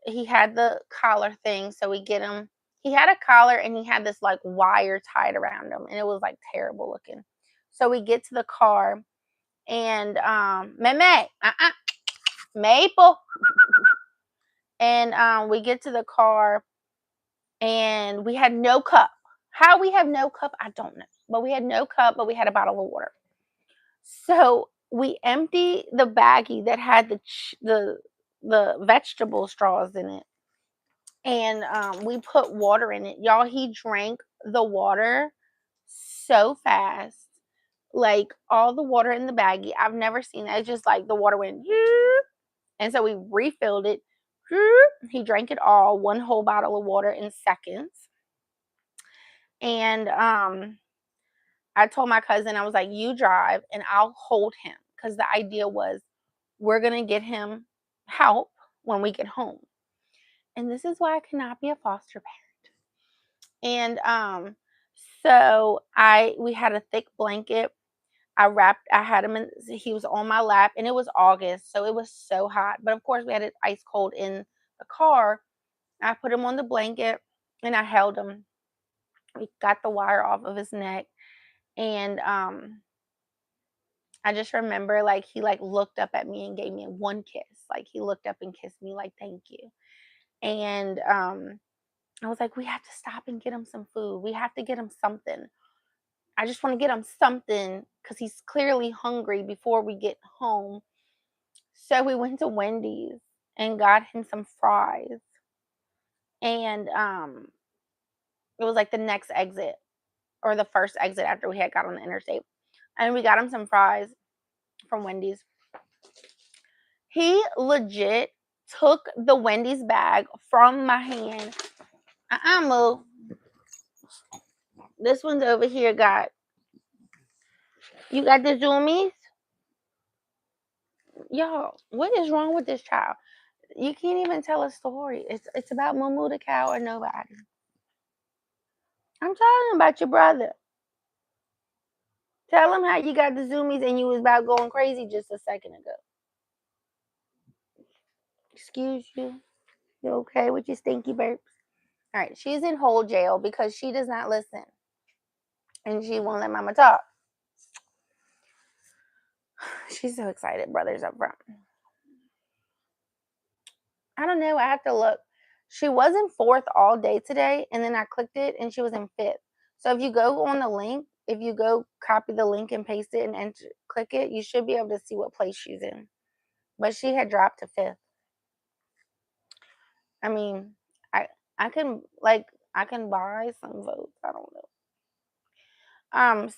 he had the collar thing. So he had a collar and he had this like wire tied around him, and it was like terrible looking. So we get to the car and Maple. And we get to the car and we had no cup. How we have no cup, I don't know. But we had no cup, but we had a bottle of water. So we empty the baggie that had the vegetable straws in it, and we put water in it. Y'all, he drank the water so fast, like all the water in the baggie. I've never seen that. It's just like the water went, and so we refilled it. He drank it all, one whole bottle of water in seconds. And I told my cousin, I was like, "You drive and I'll hold him." Because the idea was, we're going to get him help when we get home. And this is why I cannot be a foster parent. And so we had a thick blanket. I had him he was on my lap, and it was August, so it was so hot. But of course, we had it ice cold in the car. I put him on the blanket and I held him. We got the wire off of his neck, and I just remember like he like looked up at me and gave me one kiss. Like he looked up and kissed me like thank you. And I was like, we have to stop and get him some food. We have to get him something. I just want to get him something because he's clearly hungry before we get home. So we went to Wendy's and got him some fries. And it was like the next exit or the first exit after we had got on the interstate. And we got him some fries from Wendy's. He legit took the Wendy's bag from my hand. Moo. This one's over here, you got the zoomies? Y'all, what is wrong with this child? You can't even tell a story. It's about Moo the cow or nobody. I'm talking about your brother. Tell him how you got the zoomies and you was about going crazy just a second ago. Excuse you. You okay with your stinky burps? All right, she's in whole jail because she does not listen. And she won't let mama talk. She's so excited, brothers up front. I don't know. I have to look. She was in fourth all day today, and then I clicked it, and she was in fifth. So if you go on the link, if you go copy the link and paste it and enter, click it, you should be able to see what place she's in. But she had dropped to fifth. I mean, I can I can buy some votes. I don't know.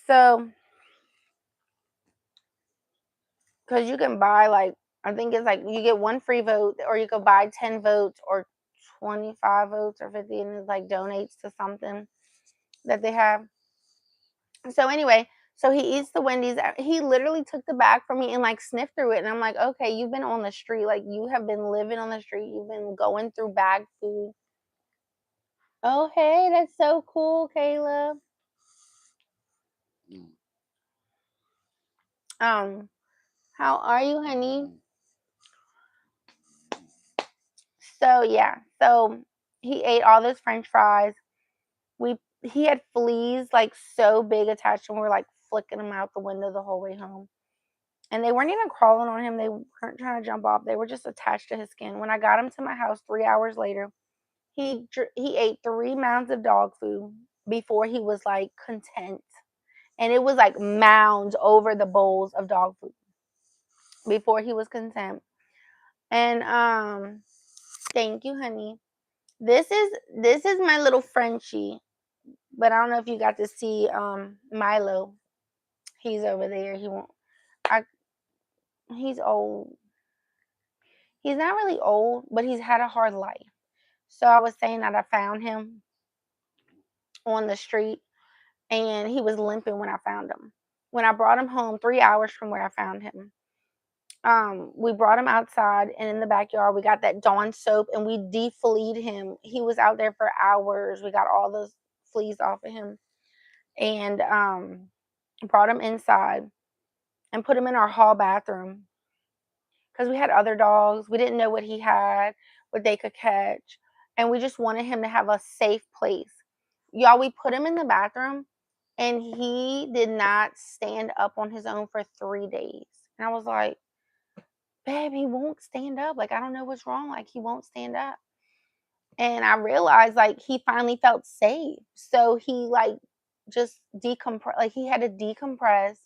So because you can buy I think it's like you get one free vote, or you could buy 10 votes or 25 votes or 50, and it like donates to something that they have. So anyway, so he eats the Wendy's. He literally took the bag from me and like sniffed through it, and I'm like, okay, you've been on the street, like you have been living on the street, you've been going through bag food. Oh hey, that's so cool, Caleb. How are you, honey? So yeah, so he ate all those French fries. He had fleas like so big attached, and we were like flicking them out the window the whole way home. And they weren't even crawling on him. They weren't trying to jump off. They were just attached to his skin. When I got him to my house 3 hours later, he ate 3 mounds of dog food before he was like content, and it was like mounds over the bowls of dog food before he was content. And thank you, honey. This is my little Frenchie, but I don't know if you got to see Milo. He's over there. He won't. I. He's old. He's not really old, but he's had a hard life. So I was saying that I found him on the street, and he was limping when I found him. When I brought him home 3 hours from where I found him, we brought him outside, and in the backyard we got that Dawn soap, and we defleed him. He was out there for hours. We got all those fleas off of him, and brought him inside and put him in our hall bathroom because we had other dogs. We didn't know what he had, what they could catch, and we just wanted him to have a safe place. Y'all, we put him in the bathroom, and he did not stand up on his own for 3 days. And I was like, babe, he won't stand up. Like, I don't know what's wrong. Like, he won't stand up. And I realized, like, he finally felt safe. So he, like, just decompress. Like, he had to decompress.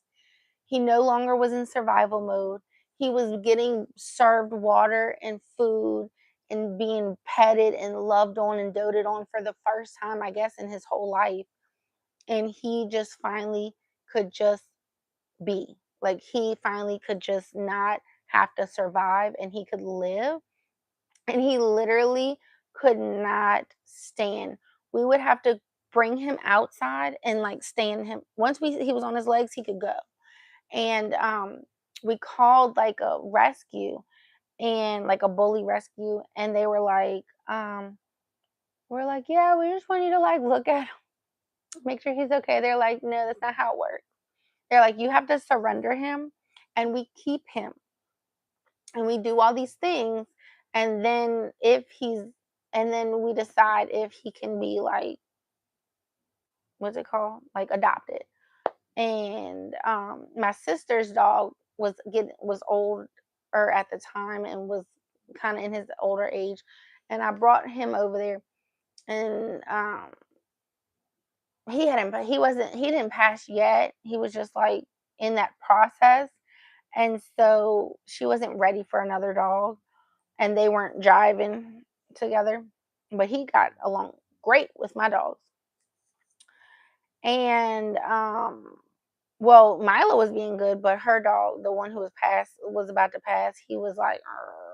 He no longer was in survival mode. He was getting served water and food and being petted and loved on and doted on for the first time, I guess, in his whole life. And he just finally could just be. Like, he finally could just not have to survive, and he could live. And he literally could not stand. We would have to bring him outside and like stand him. Once he was on his legs, he could go. And we called like a rescue, and like a bully rescue, and they were like, we're like, yeah, we just want you to like look at him, make sure he's okay. They're like, no, that's not how it works. They're like, you have to surrender him, and we keep him, and we do all these things, and then and then we decide if he can be like, what's it called, like adopted. And my sister's dog was older at the time and was kind of in his older age, and I brought him over there, and he didn't pass yet. He was just like in that process, and so she wasn't ready for another dog, and they weren't jiving together, but he got along great with my dogs. And well, Mila was being good, but her dog, the one who was about to pass, he was like, "Arr."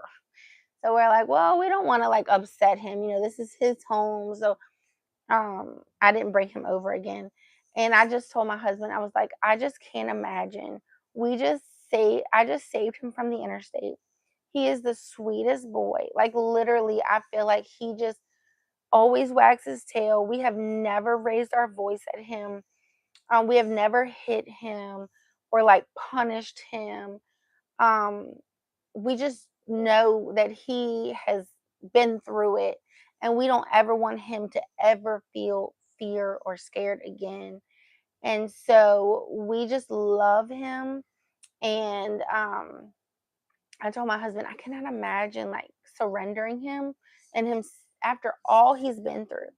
So we're like, well, we don't want to like upset him. This is his home. So I didn't bring him over again. And I just told my husband, I was like, I just can't imagine. I just saved him from the interstate. He is the sweetest boy. Like literally, I feel like he just always wags his tail. We have never raised our voice at him. We have never hit him or like punished him. Um, we just know that he has been through it, and we don't ever want him to ever feel fear or scared again. And so we just love him. And I told my husband, I cannot imagine like surrendering him and after all he's been through.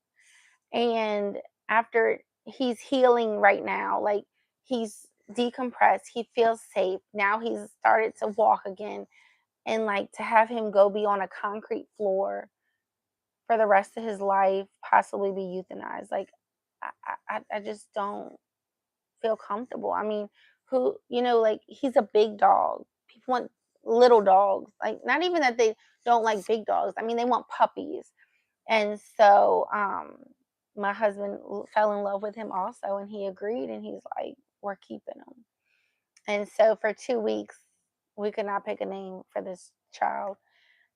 And after he's healing right now, like he's decompressed, he feels safe. Now he's started to walk again, and like to have him go be on a concrete floor for the rest of his life, possibly be euthanized. Like I just don't feel comfortable. I mean, like he's a big dog. People want little dogs. Like not even that they don't like big dogs. I mean, they want puppies. And so my husband fell in love with him also, and he agreed, and he's like, we're keeping him. And so for 2 weeks, we could not pick a name for this child.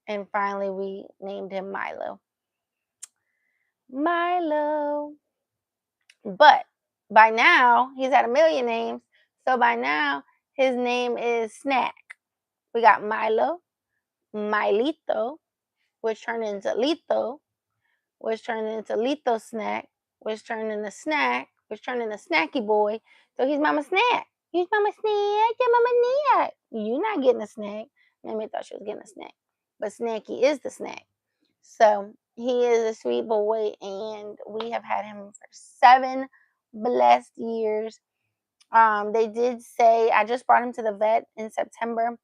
And finally, we named him Milo. Milo. But by now, he's had a million names. So by now, his name is Snack. We got Milo, Milito, which turned into Lito, which turned into Lito Snack, which turned into Snack, which turned into Snacky Boy. So he's Mama Snack. He's Mama Snack. Yeah, Mama Snack. You're not getting a snack. Mammy thought she was getting a snack. But Snacky is the snack. So he is a sweet boy, and we have had him for 7 blessed years. They did say I just brought him to the vet in September,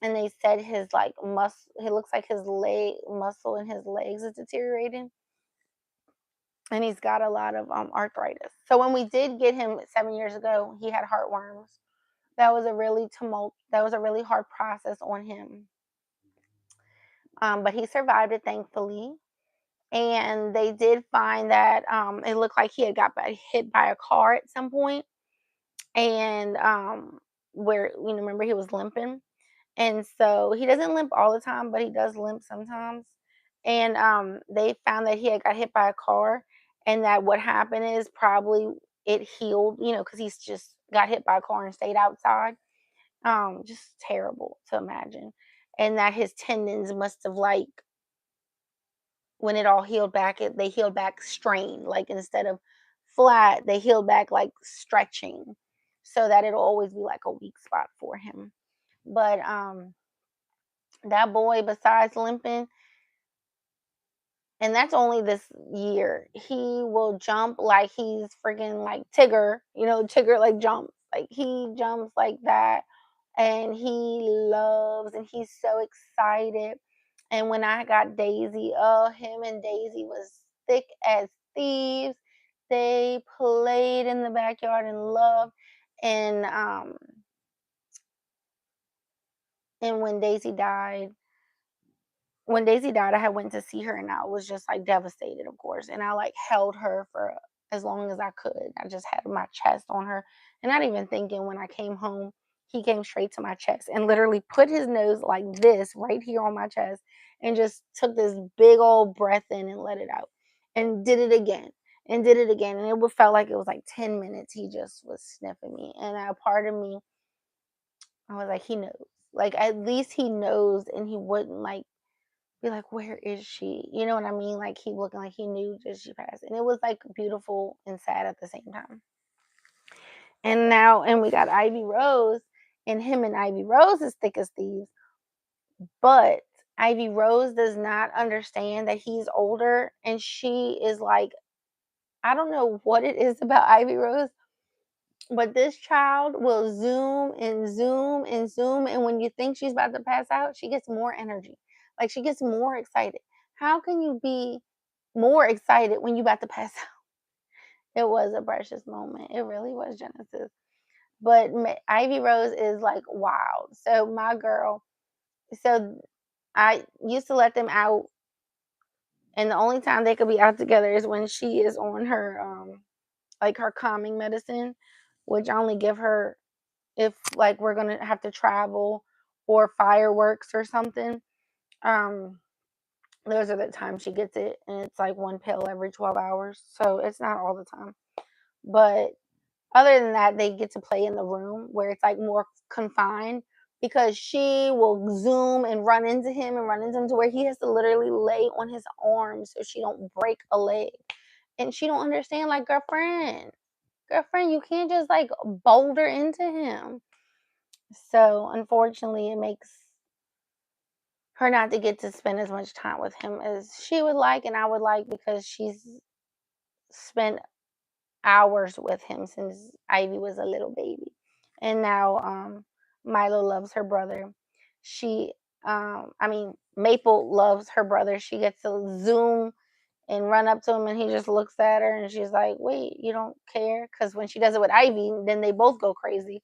and they said his like muscle. It looks like his leg muscle in his legs is deteriorating, and he's got a lot of arthritis. So when we did get him 7 years ago, he had heartworms. That was a really hard process on him. But he survived it, thankfully. And they did find that it looked like he had got hit by a car at some point, and where remember he was limping, and so he doesn't limp all the time, but he does limp sometimes. And they found that he had got hit by a car, and that what happened is probably it healed, because he's just got hit by a car and stayed outside. Just terrible to imagine, and that his tendons must have like when it all healed back, they healed back strained, like instead of flat, they healed back like stretching, so that it'll always be like a weak spot for him. But that boy, besides limping, and that's only this year, he will jump like he's freaking like Tigger. Tigger like jumps, like he jumps like that, and he loves, and he's so excited. And when I got Daisy, oh, him and Daisy was thick as thieves. They played in the backyard and loved. And and when Daisy died, I had went to see her, and I was just like devastated, of course. And I like held her for as long as I could. I just had my chest on her, and not even thinking when I came home, he came straight to my chest and literally put his nose like this right here on my chest, and just took this big old breath in and let it out, and did it again, and did it again. And it felt like it was like 10 minutes. He just was sniffing me. And a part of me, I was like, he knows. Like, at least he knows, and he wouldn't like be like, where is she? You know what I mean? Like, he looking like he knew that she passed. And it was like beautiful and sad at the same time. And we got Ivy Rose, and him and Ivy Rose is thick as thieves. But Ivy Rose does not understand that he's older, and she is like, I don't know what it is about Ivy Rose, but this child will zoom and zoom and zoom, and when you think she's about to pass out, she gets more energy. Like, she gets more excited. How can you be more excited when you about to pass out? It was a precious moment. It really was, Genesis. But Ivy Rose is like wild. So my girl, so I used to let them out, and the only time they could be out together is when she is on her like her calming medicine, which I only give her if like we're gonna have to travel or fireworks or something. Um, those are the times she gets it, and it's like one pill every 12 hours, so it's not all the time. But other than that, they get to play in the room where it's like more confined, because she will zoom and run into him and run into him to where he has to literally lay on his arm so she don't break a leg. And she don't understand, like, girlfriend, you can't just like boulder into him. So unfortunately, it makes her not to get to spend as much time with him as she would like and I would like, because she's spent hours with him since Ivy was a little baby. And now Milo loves her brother. She Maple loves her brother. She gets to zoom and run up to him, and he just looks at her, and she's like, wait, you don't care? Because when she does it with Ivy, then they both go crazy.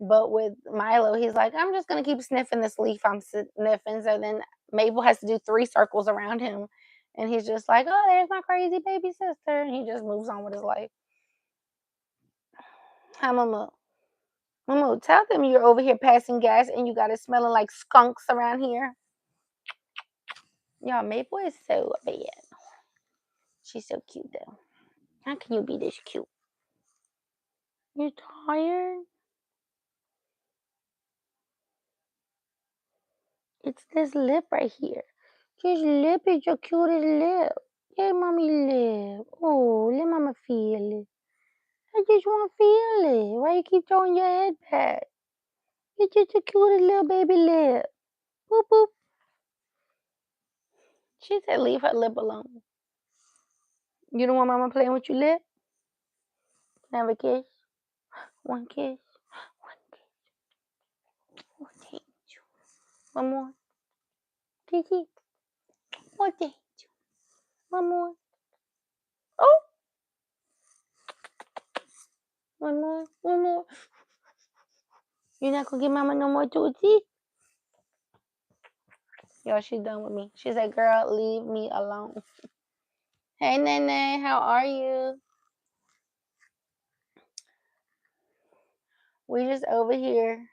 But with Milo, he's like, I'm just going to keep sniffing this leaf I'm sniffing. So then Mabel has to do 3 circles around him. And he's just like, oh, there's my crazy baby sister. And he just moves on with his life. Hi, Mama. Mama, tell them you're over here passing gas and you got it smelling like skunks around here. Y'all, Maple is so bad. She's so cute, though. How can you be this cute? You tired? It's this lip right here. This lip is your cutest lip. Yeah, mommy lip. Oh, let mama feel it. I just want to feel it. Why you keep throwing your head back? It's just a cutest little baby lip. Boop, boop. She said leave her lip alone. You don't want mama playing with your lip? Have a kiss. One kiss. One kiss. Oh, thank you. One more. Kiki. Oh, thank you. One more. Oh, one more. One more. You're not going to give mama no more tootsie? Yo, she's done with me. She said, girl, leave me alone. Hey, Nene, how are you? We just over here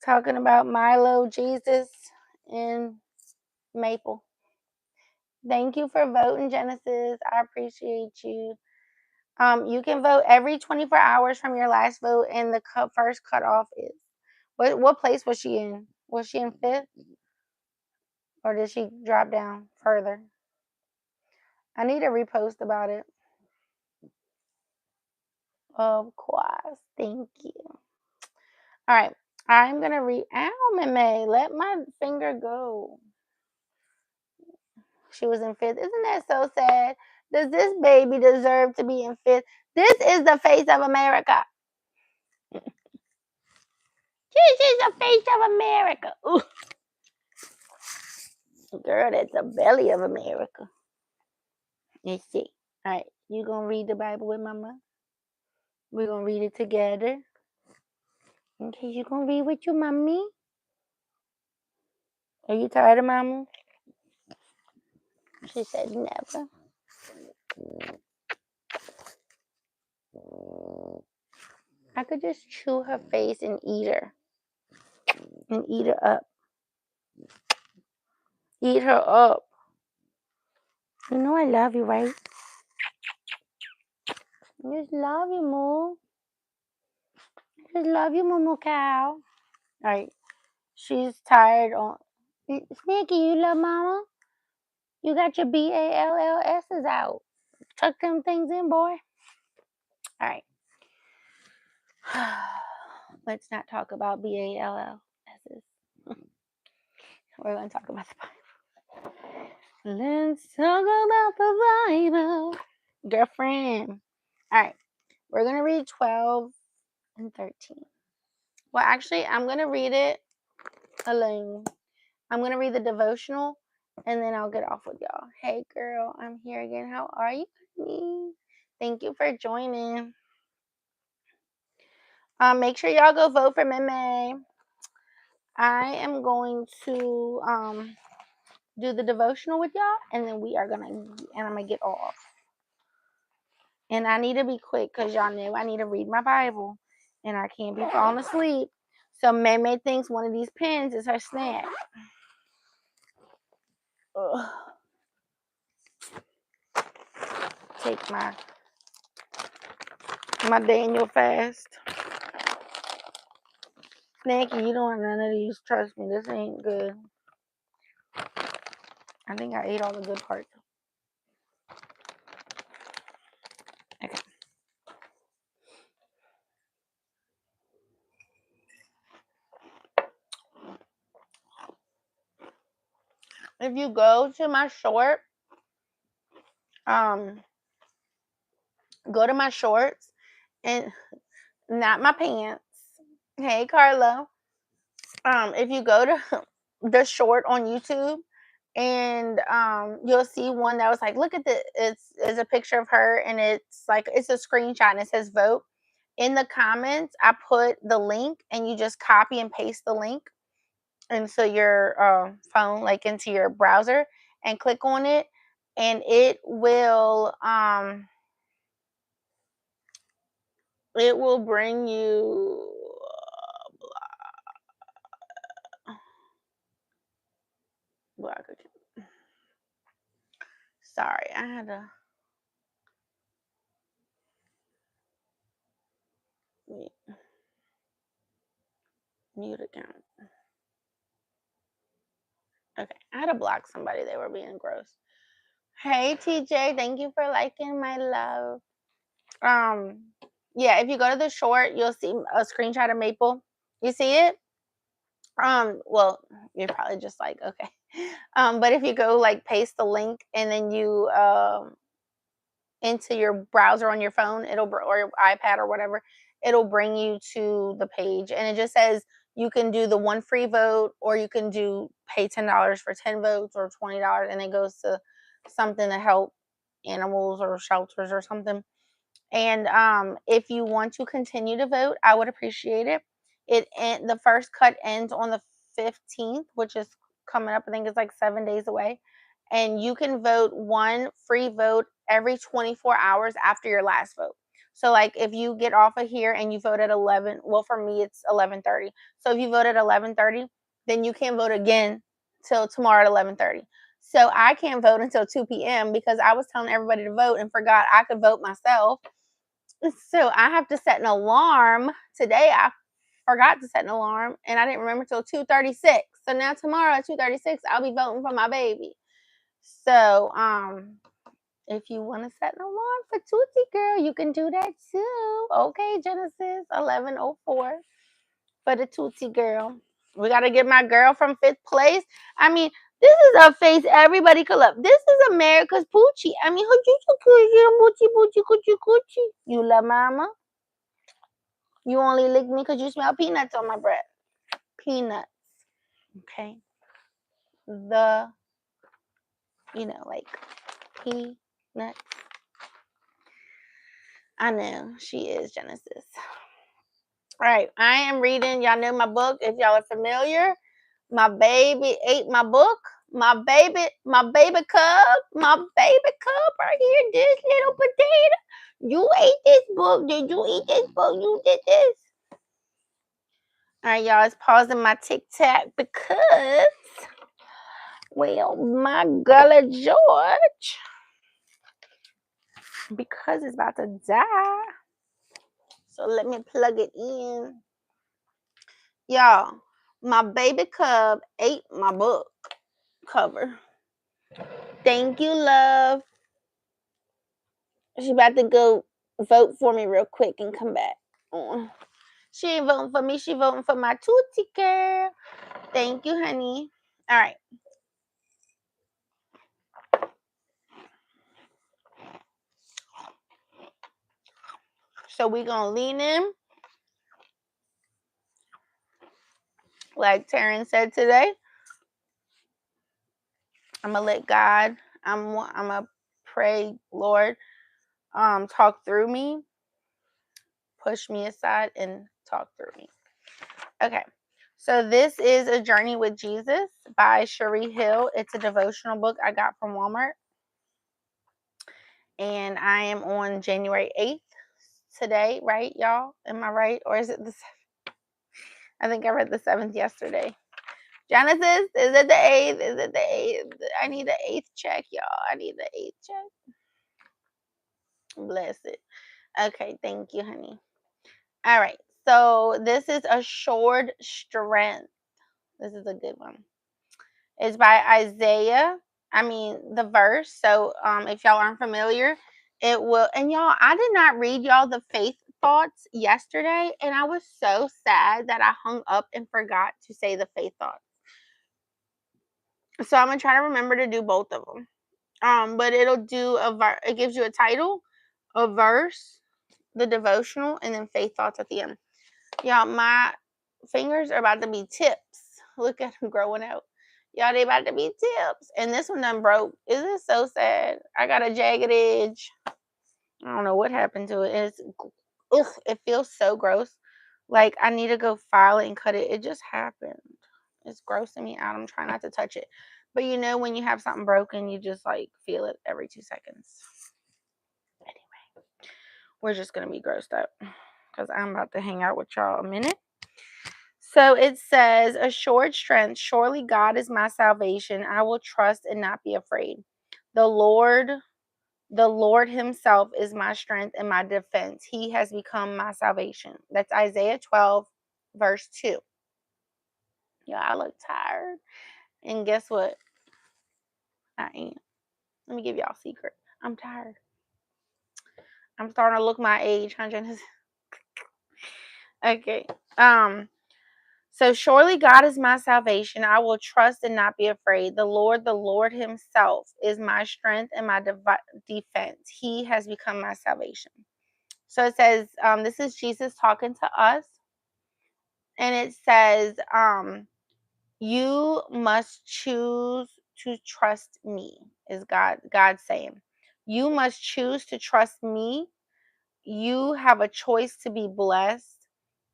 talking about Milo, Jesus, and Maple. Thank you for voting, Genesis. I appreciate you. You can vote every 24 hours from your last vote, and the first cutoff is what place was she in? Was she in 5th, or did she drop down further? I need a repost about it. Of course, thank you. All right, I'm gonna read. Ow, Meme, let my finger go. She was in 5th. Isn't that so sad? Does this baby deserve to be in 5th? This is the face of America. This is the face of America. Ooh. Girl, that's the belly of America. Let's see. All right, you gonna read the Bible with Mama? We're gonna read it together. Okay, you gonna read with your mommy? Are you tired of Mama? She said never. I could just chew her face and eat her. And eat her up. Eat her up. You know I love you, right? Just love you, Moo. Just love you, Moo Moo Cow. All right. She's tired on. Sneaky, you love mama? You got your BALLS's out. Tuck them things in, boy. All right. Let's not talk about BALLS's. We're going to talk about the Bible. Let's talk about the Bible. Girlfriend. All right. We're going to read 12 and 13. Well, actually, I'm going to read it alone. I'm going to read the devotional and then I'll get off with y'all. Hey, girl, I'm here again. How are you, honey? Thank you for joining. Make sure y'all go vote for Meme. I am going to do the devotional with y'all, and then I'm gonna get off. And I need to be quick because y'all know I need to read my Bible, and I can't be falling asleep. So Meme thinks one of these pens is her snack. Ugh. Take my Daniel fast. Snacky, you don't want none of these. Trust me, this ain't good. I think I ate all the good parts. Okay. If you go to my short, go to my shorts and not my pants. Hey, Carla. If you go to the short on YouTube and you'll see one that was like, look at it's a picture of her and it's like it's a screenshot and it says vote. In the comments, I put the link and you just copy and paste the link into your phone, like into your browser, and click on it, and it will bring you sorry, I had to mute account. Okay, I had to block somebody. They were being gross. Hey TJ, thank you for liking my love. Yeah, if you go to the short, you'll see a screenshot of Maple. You see it? Well, you're probably just like, okay. But if you go like paste the link and then you into your browser on your phone, or your iPad or whatever, it'll bring you to the page, and it just says you can do the one free vote, or you can pay $10 for 10 votes, or $20, and it goes to something to help animals or shelters or something. And if you want to continue to vote, I would appreciate it. The first cut ends on the 15th, which is coming up. I think it's like 7 days away. And you can vote one free vote every 24 hours after your last vote. So like if you get off of here and you vote at 11, well for me it's 11:30. So if you vote at 11:30, then you can't vote again till tomorrow at 11:30. So I can't vote until 2 p.m. because I was telling everybody to vote and forgot I could vote myself. So I have to set an alarm. Today I forgot to set an alarm and I didn't remember till 2:36. So now tomorrow at 2:36 I'll be voting for my baby. So if you want to set an alarm for Tootsie Girl, you can do that too. Okay, Genesis 11:04 for the Tootsie Girl. We got to get my girl from 5th place. I mean, this is a face everybody could love. This is America's Poochie. I mean, you love mama? You only lick me because you smell peanuts on my breath. Peanuts. Okay. Like peanuts. I know she is Genesis. All right. I am reading. Y'all know my book. If y'all are familiar, my baby ate my book. My baby cub right here. This little potato. You ate this book. Did you eat this book? You did this. All right, y'all. It's pausing my TikTok because, well, my gullah George because it's about to die. So let me plug it in. Y'all, my baby cub ate my book cover. Thank you, love. She about to go vote for me real quick and come back on. She ain't voting for me. She voting for my Tootsie girl. Thank you, honey. All right. So we gonna lean in, like Taryn said today. I'm gonna let God. I'm gonna pray, Lord, talk through me, push me aside, and talk through me. Okay. So this is A Journey with Jesus by Cherie Hill. It's a devotional book I got from Walmart. And I am on January 8th today, right, y'all? Am I right? Or is it the 7th? I think I read the 7th yesterday. Genesis, is it the 8th? Is it the 8th? I need the 8th check, y'all. I need the 8th check. Bless it. Okay, thank you, honey. All right. So this is Assured Strength. This is a good one. It's by Isaiah. The verse. So if y'all aren't familiar, it will. And y'all, I did not read y'all the faith thoughts yesterday, and I was so sad that I hung up and forgot to say the faith thoughts. So I'm gonna try to remember to do both of them. But it'll do it gives you a title, a verse, the devotional, and then faith thoughts at the end. Y'all, my fingers are about to be tips. Look at them growing out. Y'all, they about to be tips. And this one done broke. Is it so sad? I got a jagged edge. I don't know what happened to it. It feels so gross. Like I need to go file it and cut it. It just happened. It's grossing me out. I'm trying not to touch it. But you know when you have something broken, you just like feel it every 2 seconds. Anyway, we're just gonna be grossed out because I'm about to hang out with y'all a minute. So it says, Assured strength, surely God is my salvation. I will trust and not be afraid. The Lord himself is my strength and my defense. He has become my salvation. That's Isaiah 12, verse 2. Yeah, I look tired. And guess what? I am. Let me give y'all a secret. I'm tired. I'm starting to look my age, huh, Genesis? Okay. So surely God is my salvation. I will trust and not be afraid. The Lord himself is my strength and my defense. He has become my salvation. So it says, this is Jesus talking to us. And it says, you must choose to trust me, is God saying. You must choose to trust me. You have a choice to be blessed.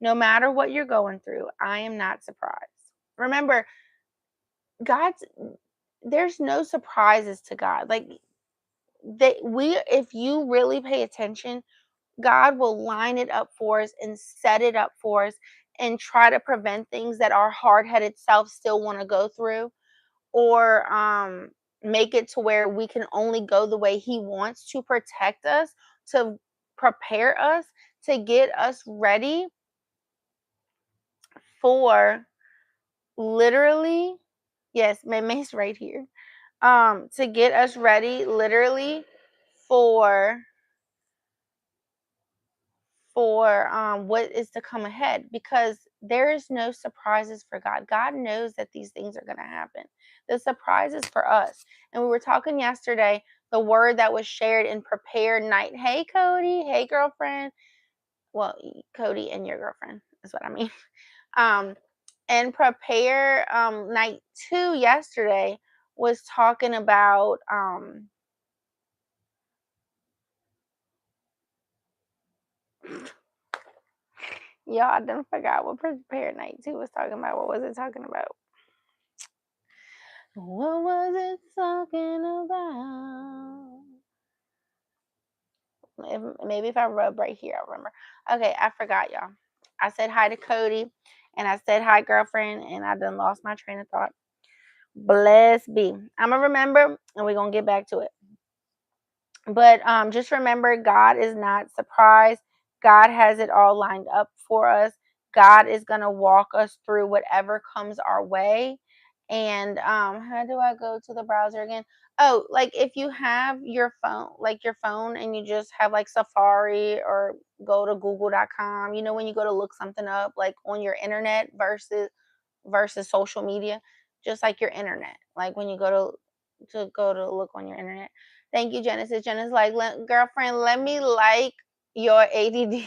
No matter what you're going through, I am not surprised. Remember, there's no surprises to God. Like if you really pay attention, God will line it up for us and set it up for us and try to prevent things that our hard-headed self still want to go through, or make it to where we can only go the way he wants, to protect us, to prepare us, to get us ready for literally, yes, May's right here. To get us ready literally for what is to come ahead, because there is no surprises for God. God knows that these things are going to happen. The surprise is for us. And we were talking yesterday, the word that was shared in Prepare Night. Hey, Cody. Hey, girlfriend. Well, Cody and your girlfriend is what I mean. And Prepare Night 2 yesterday was talking about y'all, I done forgot what Prepare Night 2 was talking about. What was it talking about? What was it talking about? Maybe if I rub right here, I'll remember. Okay, I forgot, y'all. I said hi to Cody, and I said hi, girlfriend, and I done lost my train of thought. Bless be. I'm going to remember, and we're going to get back to it. But just remember, God is not surprised. God has it all lined up for us. God is going to walk us through whatever comes our way. And how do I go to the browser again? Oh, like if you have your phone, like your phone, and you just have like Safari or go to google.com, when you go to look something up like on your internet versus social media, just like your internet. Like when you go to look on your internet. Thank you, Genesis. Genesis, like, girlfriend, let me like your ADD.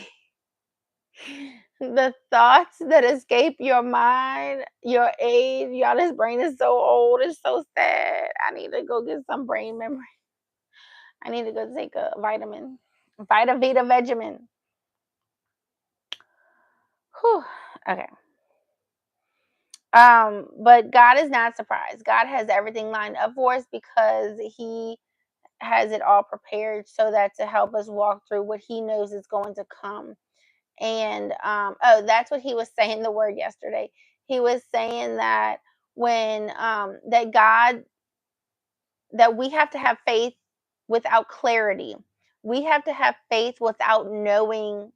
The thoughts that escape your mind, your age, y'all, this brain is so old. It's so sad. I need to go get some brain memory. I need to go take a vitamin, Vita Vita Vegemin. Whew. Okay. But God is not surprised. God has everything lined up for us because He has it all prepared so that to help us walk through what He knows is going to come. And oh, that's what He was saying the word yesterday. He was saying that when that God that we have to have faith without clarity. We have to have faith without knowing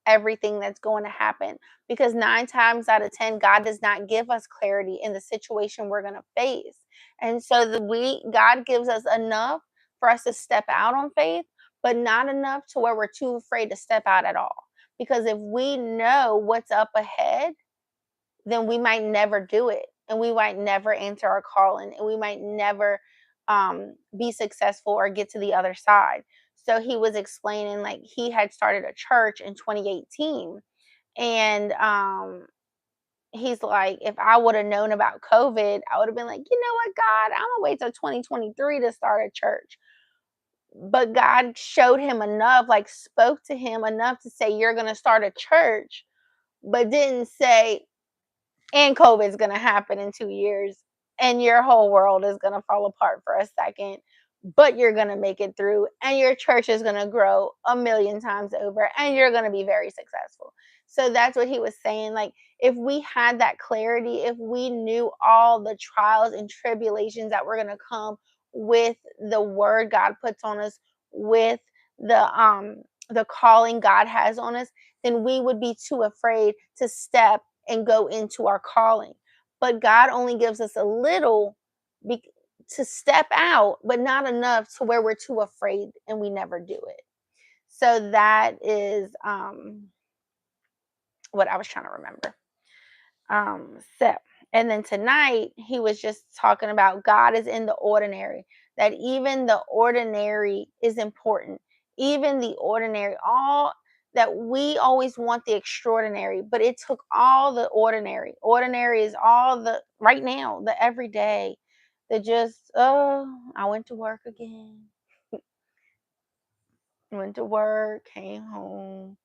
everything that's going to happen, because 9 times out of 10 God does not give us clarity in the situation we're going to face. And so God gives us enough for us to step out on faith, but not enough to where we're too afraid to step out at all. Because if we know what's up ahead, then we might never do it, and we might never enter our calling, and we might never be successful or get to the other side. So he was explaining, like, he had started a church in 2018, and he's like, if I would have known about COVID, I would have been like, you know what, God, I'm gonna wait till 2023 to start a church. But God showed him enough, like spoke to him enough to say, you're gonna start a church, but didn't say, and COVID's gonna happen in 2 years, and your whole world is gonna fall apart for a second, but you're gonna make it through, and your church is gonna grow a million times over, and you're gonna be very successful. So that's what he was saying. Like, if we had that clarity, if we knew all the trials and tribulations that were gonna come with the word God puts on us, with the calling God has on us, then we would be too afraid to step and go into our calling. But God only gives us a little be- to step out, but not enough to where we're too afraid and we never do it. So that is what I was trying to remember. So, and then tonight he was just talking about God is in the ordinary, that even the ordinary is important. Even the ordinary, all that we always want the extraordinary, but it took all the ordinary. Ordinary is all the right now, the everyday, the just, oh, I went to work again. Went to work, came home,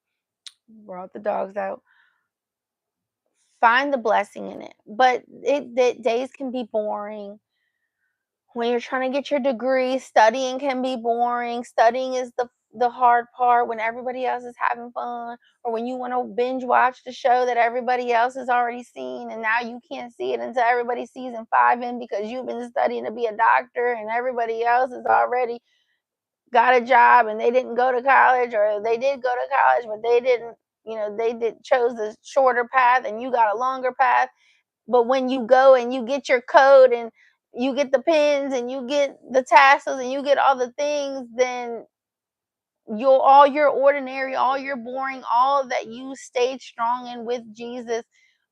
brought the dogs out. Find the blessing in it. But the days can be boring. When you're trying to get your degree, studying can be boring. Studying is the hard part when everybody else is having fun, or when you want to binge watch the show that everybody else has already seen, and now you can't see it until everybody's season 5 in because you've been studying to be a doctor and everybody else has already got a job and they didn't go to college, or they did go to college but they didn't, they did chose the shorter path and you got a longer path. But when you go and you get your code and you get the pins and you get the tassels and you get all the things, then you'll all your ordinary, all your boring, all that you stayed strong in with Jesus,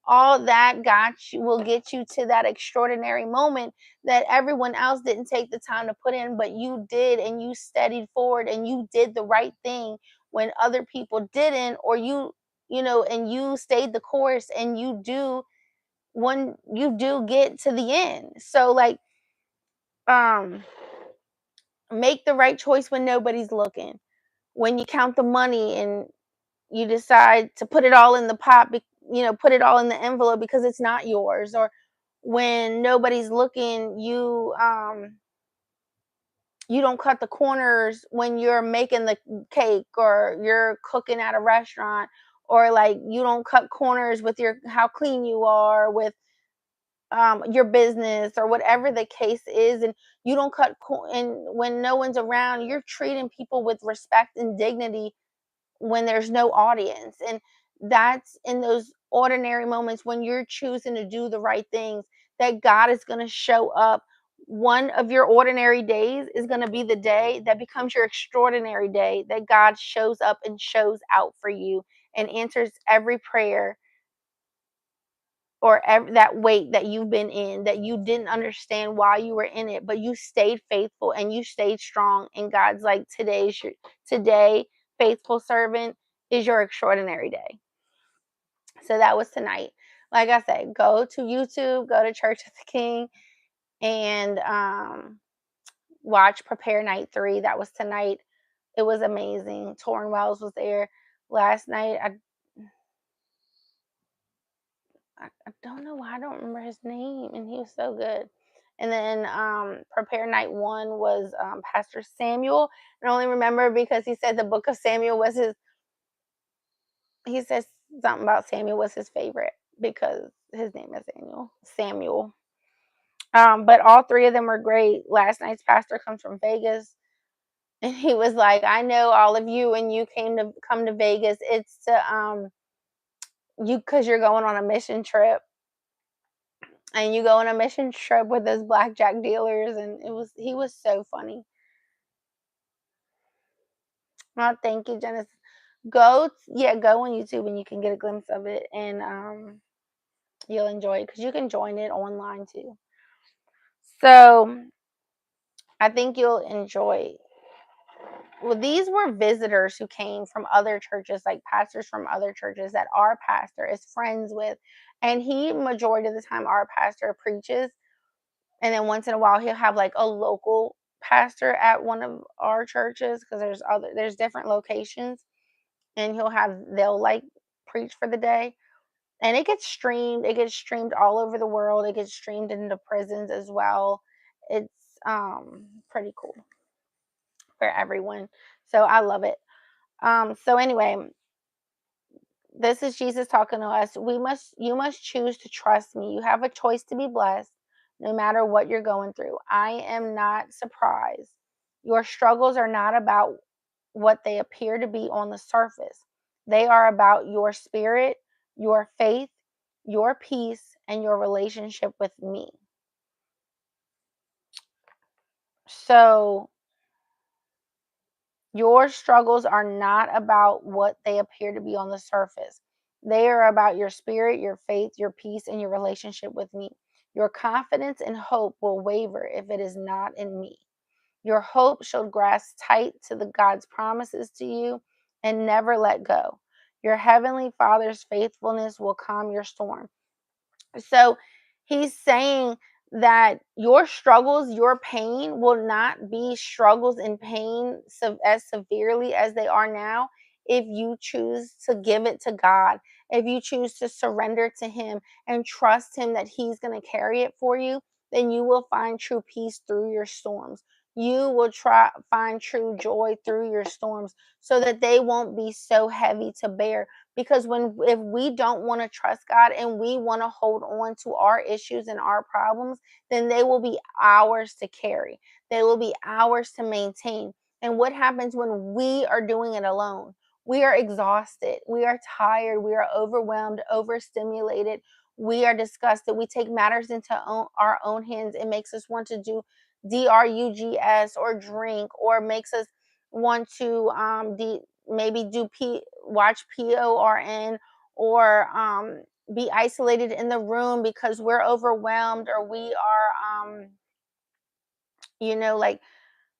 all that got you will get you to that extraordinary moment that everyone else didn't take the time to put in, but you did, and you steadied forward and you did the right thing when other people didn't, or and you stayed the course, and you do get to the end. So, like, um make the right choice when nobody's looking. When you count the money and you decide to put it all in the pot, put it all in the envelope because it's not yours. Or when nobody's looking, you don't cut the corners when you're making the cake or you're cooking at a restaurant, or like you don't cut corners with your how clean you are with your business or whatever the case is, and you don't and when no one's around, you're treating people with respect and dignity when there's no audience. And that's in those ordinary moments when you're choosing to do the right things that God is going to show up. One of your ordinary days is going to be the day that becomes your extraordinary day, that God shows up and shows out for you and answers every prayer, or that weight that you've been in, that you didn't understand why you were in it, but you stayed faithful and you stayed strong. And God's like, today, faithful servant, is your extraordinary day. So that was tonight. Like I said, go to YouTube, go to Church of the King, and watch Prepare Night 3. That was tonight. It was amazing. Torrin Wells was there last night. I don't know why I don't remember his name, and he was so good. And then Prepare Night 1 was Pastor Samuel. I only remember because he said the book of Samuel was he says something about Samuel was his favorite because his name is Samuel. But all three of them were great. Last night's pastor comes from Vegas, and he was like, I know all of you, and you come to Vegas. It's to because you're going on a mission trip, and you go on a mission trip with those blackjack dealers, and he was so funny. Well, thank you, Genesis. Go on YouTube and you can get a glimpse of it, and you'll enjoy it because you can join it online too. So I think you'll enjoy. Well, these were visitors who came from other churches, like pastors from other churches that our pastor is friends with, and he majority of the time our pastor preaches. And then once in a while, he'll have like a local pastor at one of our churches because there's different locations, and they'll like preach for the day, and it gets streamed. It gets streamed all over the world. It gets streamed into prisons as well. It's pretty cool for everyone. So I love it. So anyway, this is Jesus talking to us. You must choose to trust me. You have a choice to be blessed no matter what you're going through. I am not surprised. Your struggles are not about what they appear to be on the surface. They are about your spirit, your faith, your peace, and your relationship with me. So your struggles are not about what they appear to be on the surface. They are about your spirit, your faith, your peace, and your relationship with me. Your confidence and hope will waver if it is not in me. Your hope should grasp tight to the God's promises to you and never let go. Your heavenly Father's faithfulness will calm your storm. So he's saying that your struggles, your pain will not be struggles and pain as severely as they are now if you choose to give it to God, if you choose to surrender to Him and trust Him that He's going to carry it for you, then you will find true peace through your storms. You will find true joy through your storms so that they won't be so heavy to bear, because if we don't want to trust God and we want to hold on to our issues and our problems, then they will be ours to carry. They will be ours to maintain. And what happens when we are doing it alone? We are exhausted, we are tired, we are overwhelmed, overstimulated, we are disgusted. We take matters into our own hands. It makes us want to do drugs or drink, or makes us want to maybe watch PORN, or be isolated in the room because we're overwhelmed, or we are like,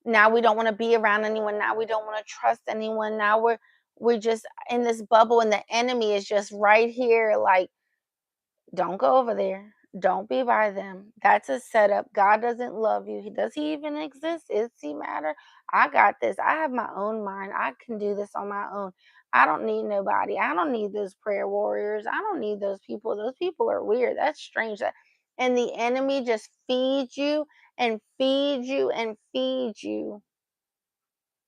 now we don't want to be around anyone, now we don't want to trust anyone, now we're just in this bubble, and the enemy is just right here like, don't go over there. Don't be by them. That's a setup. God doesn't love you. Does he even exist? Is he matter? I got this. I have my own mind. I can do this on my own. I don't need nobody. I don't need those prayer warriors. I don't need those people. Those people are weird. That's strange. And the enemy just feeds you and feeds you and feeds you,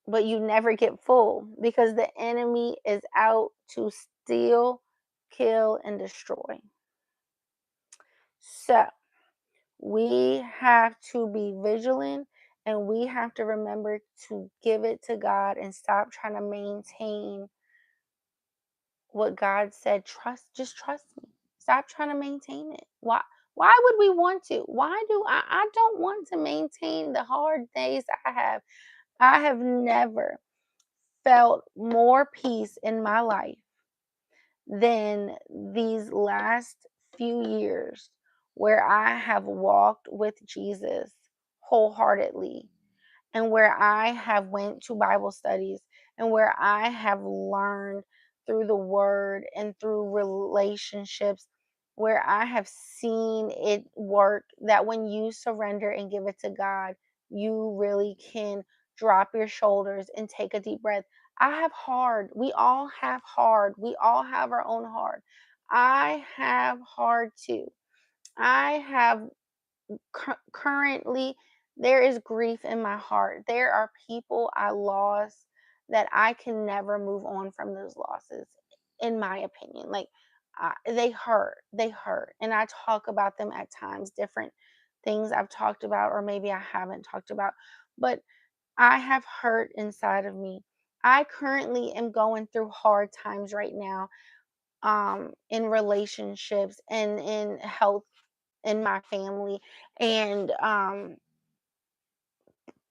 but you never get full because the enemy is out to steal, kill, and destroy. So We have to be vigilant, and we have to remember to give it to God and stop trying to maintain what God said. Just trust me. Stop trying to maintain it. Why would we want to? Why do I don't want to maintain the hard days I have. I have never felt more peace in my life than these last few years where I have walked with Jesus wholeheartedly, and where I have went to Bible studies, and where I have learned through the word and through relationships, where I have seen it work, that when you surrender and give it to God, you really can drop your shoulders and take a deep breath. I have hard. We all have hard. We all have our own hard. I have hard too. I have currently, there is grief in my heart. There are people I lost that I can never move on from those losses, in my opinion. Like, they hurt, and I talk about them at times, different things I've talked about, or maybe I haven't talked about, but I have hurt inside of me. I currently am going through hard times right now, in relationships and in health in my family, and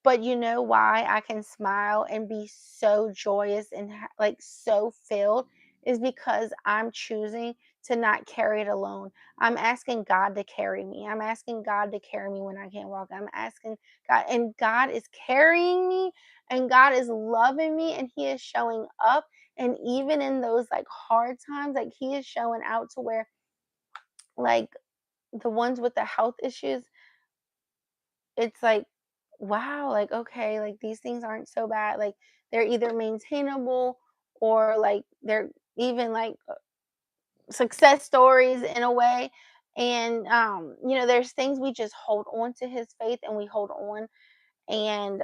but you know why I can smile and be so joyous and like so filled, is because I'm choosing to not carry it alone. I'm asking God to carry me. I'm asking God to carry me when I can't walk. I'm asking God, and God is carrying me, and God is loving me, and He is showing up. And even in those like hard times, like He is showing out to where, like, the ones with the health issues, it's like, wow, like, okay, like these things aren't so bad. Like, they're either maintainable, or like they're even like success stories in a way. And there's things we just hold on to his faith, and we hold on. And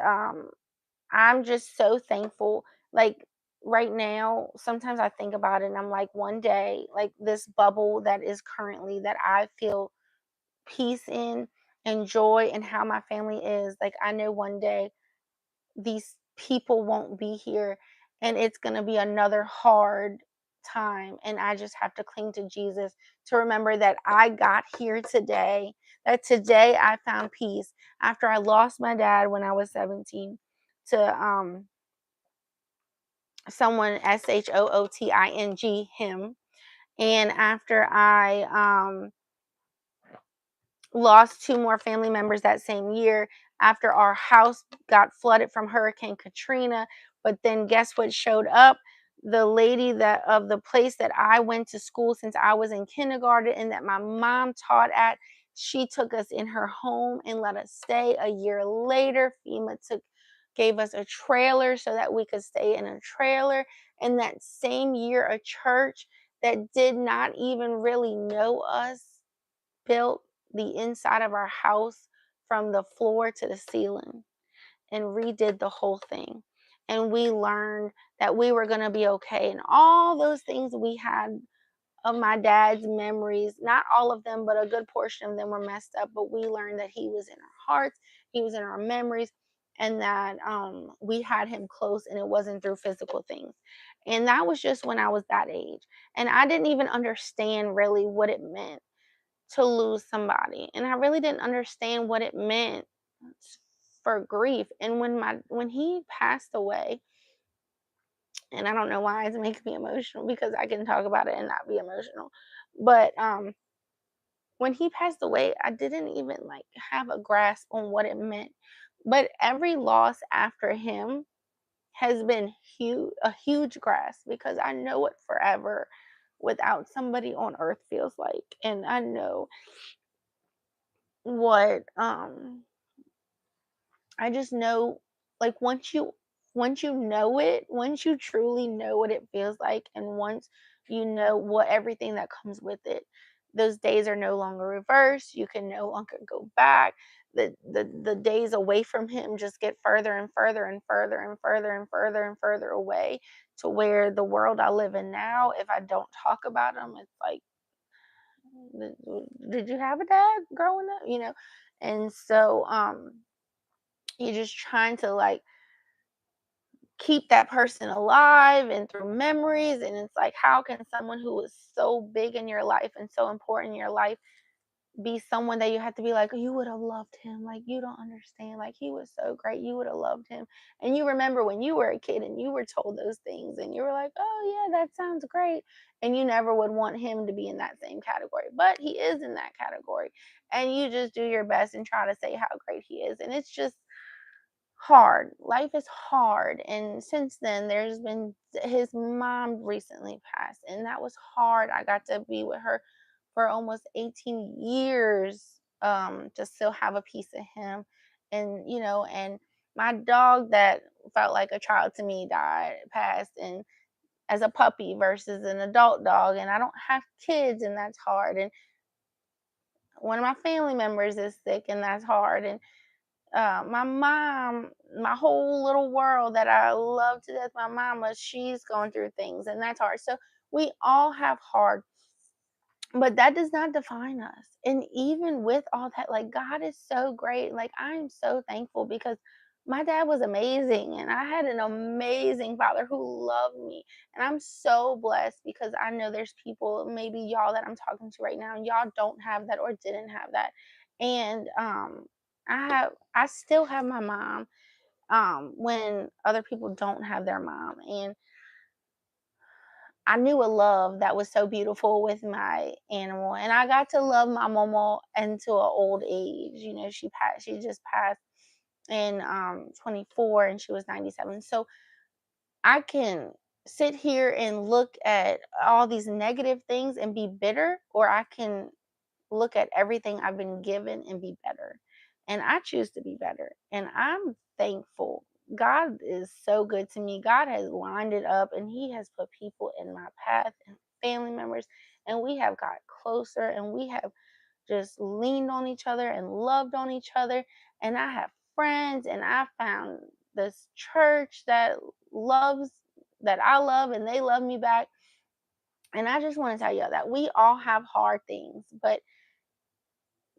I'm just so thankful. Like, right now, sometimes I think about it and I'm like, one day, like, this bubble that is currently that I feel peace in, and joy in how my family is. Like, I know one day these people won't be here, and it's going to be another hard time. And I just have to cling to Jesus to remember that I got here today, that today I found peace after I lost my dad when I was 17 to someone, SHOOTING, him. And after I lost two more family members that same year, after our house got flooded from Hurricane Katrina. But then guess what showed up? The lady that of the place that I went to school since I was in kindergarten, and that my mom taught at, she took us in her home and let us stay. A year later, FEMA gave us a trailer so that we could stay in a trailer. And that same year, a church that did not even really know us built the inside of our house from the floor to the ceiling, and redid the whole thing. And we learned that we were going to be okay. And all those things we had of my dad's memories, not all of them, but a good portion of them were messed up. But we learned that he was in our hearts, he was in our memories, and that we had him close, and it wasn't through physical things. And that was just when I was that age. And I didn't even understand really what it meant to lose somebody, and I really didn't understand what it meant for grief. And when he passed away, and I don't know why it makes me emotional, because I can talk about it and not be emotional, but when he passed away, I didn't even like have a grasp on what it meant. But every loss after him has been a huge grasp, because I know what forever without somebody on earth feels like. And I know what I just know, like, once you know it, once you truly know what it feels like, and once you know what everything that comes with it, those days are no longer reversed. You can no longer go back. The days away from him just get further and further and further and further and further and further away, to where the world I live in now, if I don't talk about him, it's like Did you have a dad growing up? And so you're just trying to like keep that person alive and through memories, and it's like, how can someone who was so big in your life and so important in your life be someone that you have to be like, you would have loved him, like, you don't understand, like, he was so great, you would have loved him. And you remember when you were a kid and you were told those things and you were like, oh yeah, that sounds great, and you never would want him to be in that same category, but he is in that category, and you just do your best and try to say how great he is. And it's just hard. Life is hard. And since then, there's been his mom recently passed, and that was hard. I got to be with her for almost 18 years, to still have a piece of him. And, and my dog that felt like a child to me passed, and as a puppy versus an adult dog. And I don't have kids, and that's hard. And one of my family members is sick, and that's hard. And my mom, my whole little world that I love to death, my mama, she's going through things, and that's hard. So we all have hard, but that does not define us. And even with all that, like, God is so great. Like, I'm so thankful because my dad was amazing, and I had an amazing father who loved me. And I'm so blessed because I know there's people, maybe y'all that I'm talking to right now, and y'all don't have that or didn't have that. And I still have my mom, when other people don't have their mom. And I knew a love that was so beautiful with my animal, and I got to love my mama into an old age. She just passed in 24, and she was 97. So I can sit here and look at all these negative things and be bitter, or I can look at everything I've been given and be better. And I choose to be better. And I'm thankful. God is so good to me. God has lined it up, and He has put people in my path and family members. And we have got closer, and we have just leaned on each other and loved on each other. And I have friends, and I found this church that I love, and they love me back. And I just want to tell you that we all have hard things, but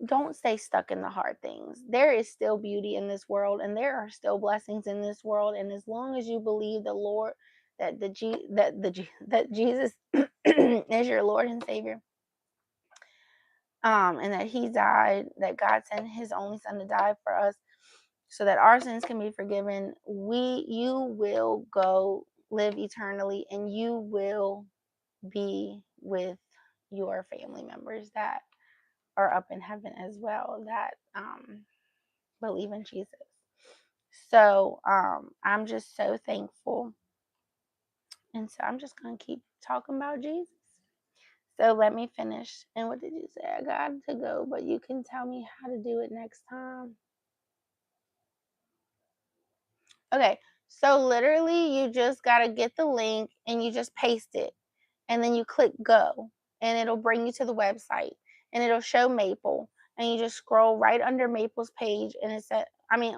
don't stay stuck in the hard things. There is still beauty in this world, and there are still blessings in this world. And as long as you believe the Lord, that Jesus is your Lord and Savior, and that He died, that God sent His only Son to die for us, so that our sins can be forgiven, you will go live eternally, and you will be with your family members that are up in heaven as well, that believe in Jesus. So I'm just so thankful. And so I'm just going to keep talking about Jesus. So let me finish. And what did you say? I got to go, but you can tell me how to do it next time. Okay. So literally, you just got to get the link and you just paste it. And then you click go, and it'll bring you to the website, and it'll show Maple. And you just scroll right under Maple's page, and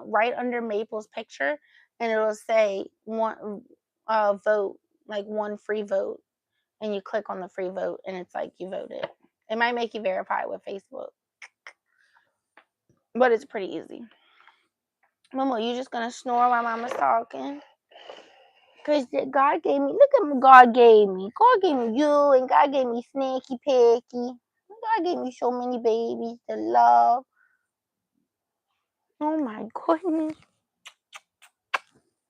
right under Maple's picture, and it'll say one vote, like one free vote. And you click on the free vote, and it's like you voted. It might make you verify with Facebook, but it's pretty easy. Mama, you just gonna snore while Mama's talking? Because God gave me, look at what God gave me. God gave me you, and God gave me Snaky Picky. God gave me so many babies to love. Oh my goodness.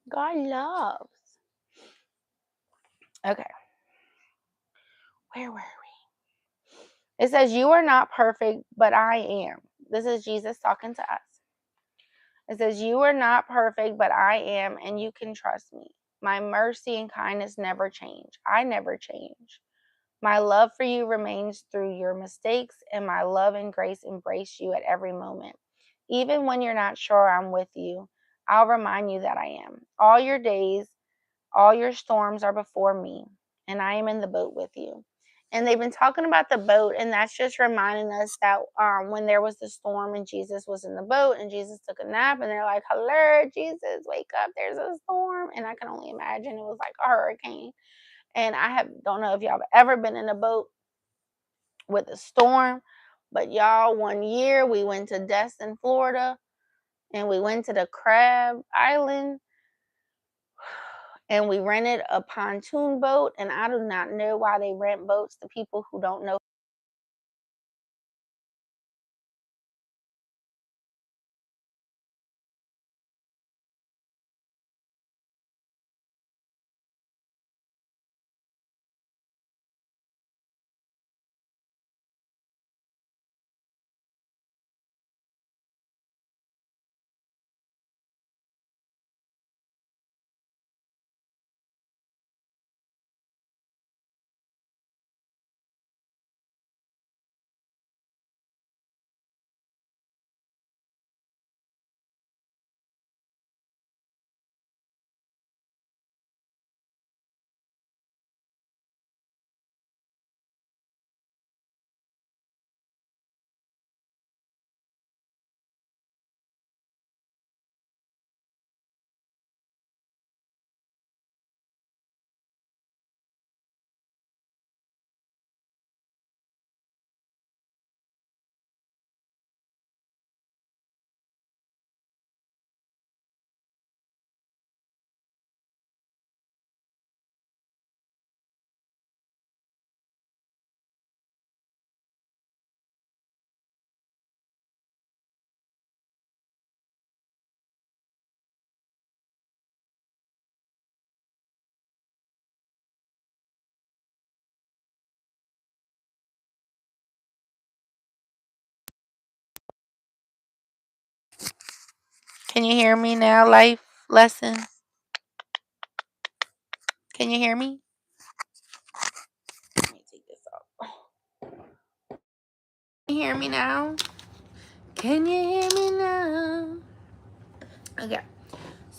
God loves. Okay. Where were we? It says, you are not perfect, but I am. This is Jesus talking to us. It says, you are not perfect, but I am, and you can trust me. My mercy and kindness never change. I never change. My love for you remains through your mistakes, and my love and grace embrace you at every moment. Even when you're not sure I'm with you, I'll remind you that I am. All your days, all your storms are before me, and I am in the boat with you. And they've been talking about the boat, and that's just reminding us that when there was the storm and Jesus was in the boat and Jesus took a nap, and they're like, hello, Jesus, wake up, there's a storm. And I can only imagine it was like a hurricane. And don't know if y'all have ever been in a boat with a storm. But y'all, one year we went to Destin, Florida, and we went to the Crab Island, and we rented a pontoon boat. And I do not know why they rent boats to people who don't know. Can you hear me now, life lesson? Can you hear me? Let me take this off. Can you hear me now? Can you hear me now? Okay.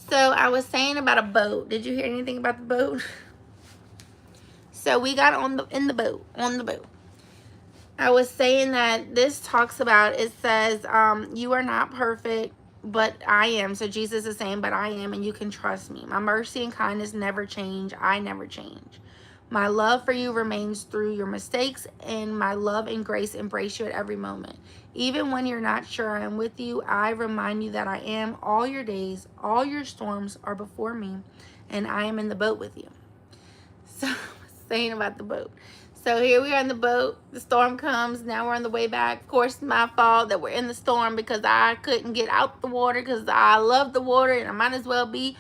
So I was saying about a boat. Did you hear anything about the boat? So we got on the boat. I was saying that this talks about, it says, you are not perfect, but I am. So Jesus is saying, but I am, and you can trust me. My mercy and kindness never change. I never change. My love for you remains through your mistakes, and my love and grace embrace you at every moment. Even when you're not sure I am with you, I remind you that I am. All your days, all your storms are before me, and I am in the boat with you. So I was saying about the boat. So here we are in the boat. The storm comes. Now we're on the way back. Of course, my fault that we're in the storm because I couldn't get out the water because I love the water and I might as well be,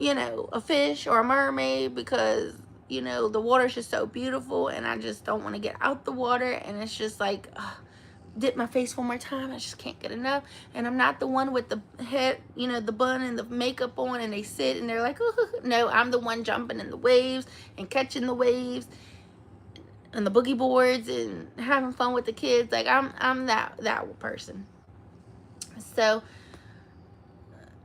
you know, a fish or a mermaid because, you know, the water's just so beautiful and I just don't want to get out the water. And it's just like, dip my face one more time. I just can't get enough. And I'm not the one with the head, you know, the bun and the makeup on and they sit and they're like, ooh. No, I'm the one jumping in the waves and catching the waves and the boogie boards and having fun with the kids. Like I'm that person. So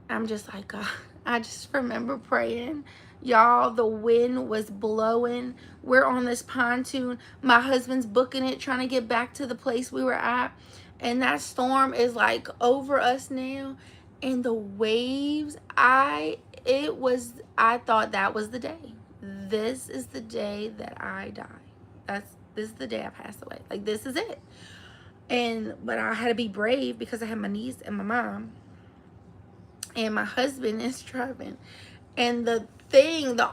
I'm just like, God, I just remember praying. Y'all, the wind was blowing. We're on this pontoon. My husband's booking it, trying to get back to the place we were at. And that storm is like over us now. And the waves, I thought that was the day. This is the day that I die. This is the day I pass away. Like, this is it. But I had to be brave because I had my niece and my mom. And my husband is driving. And the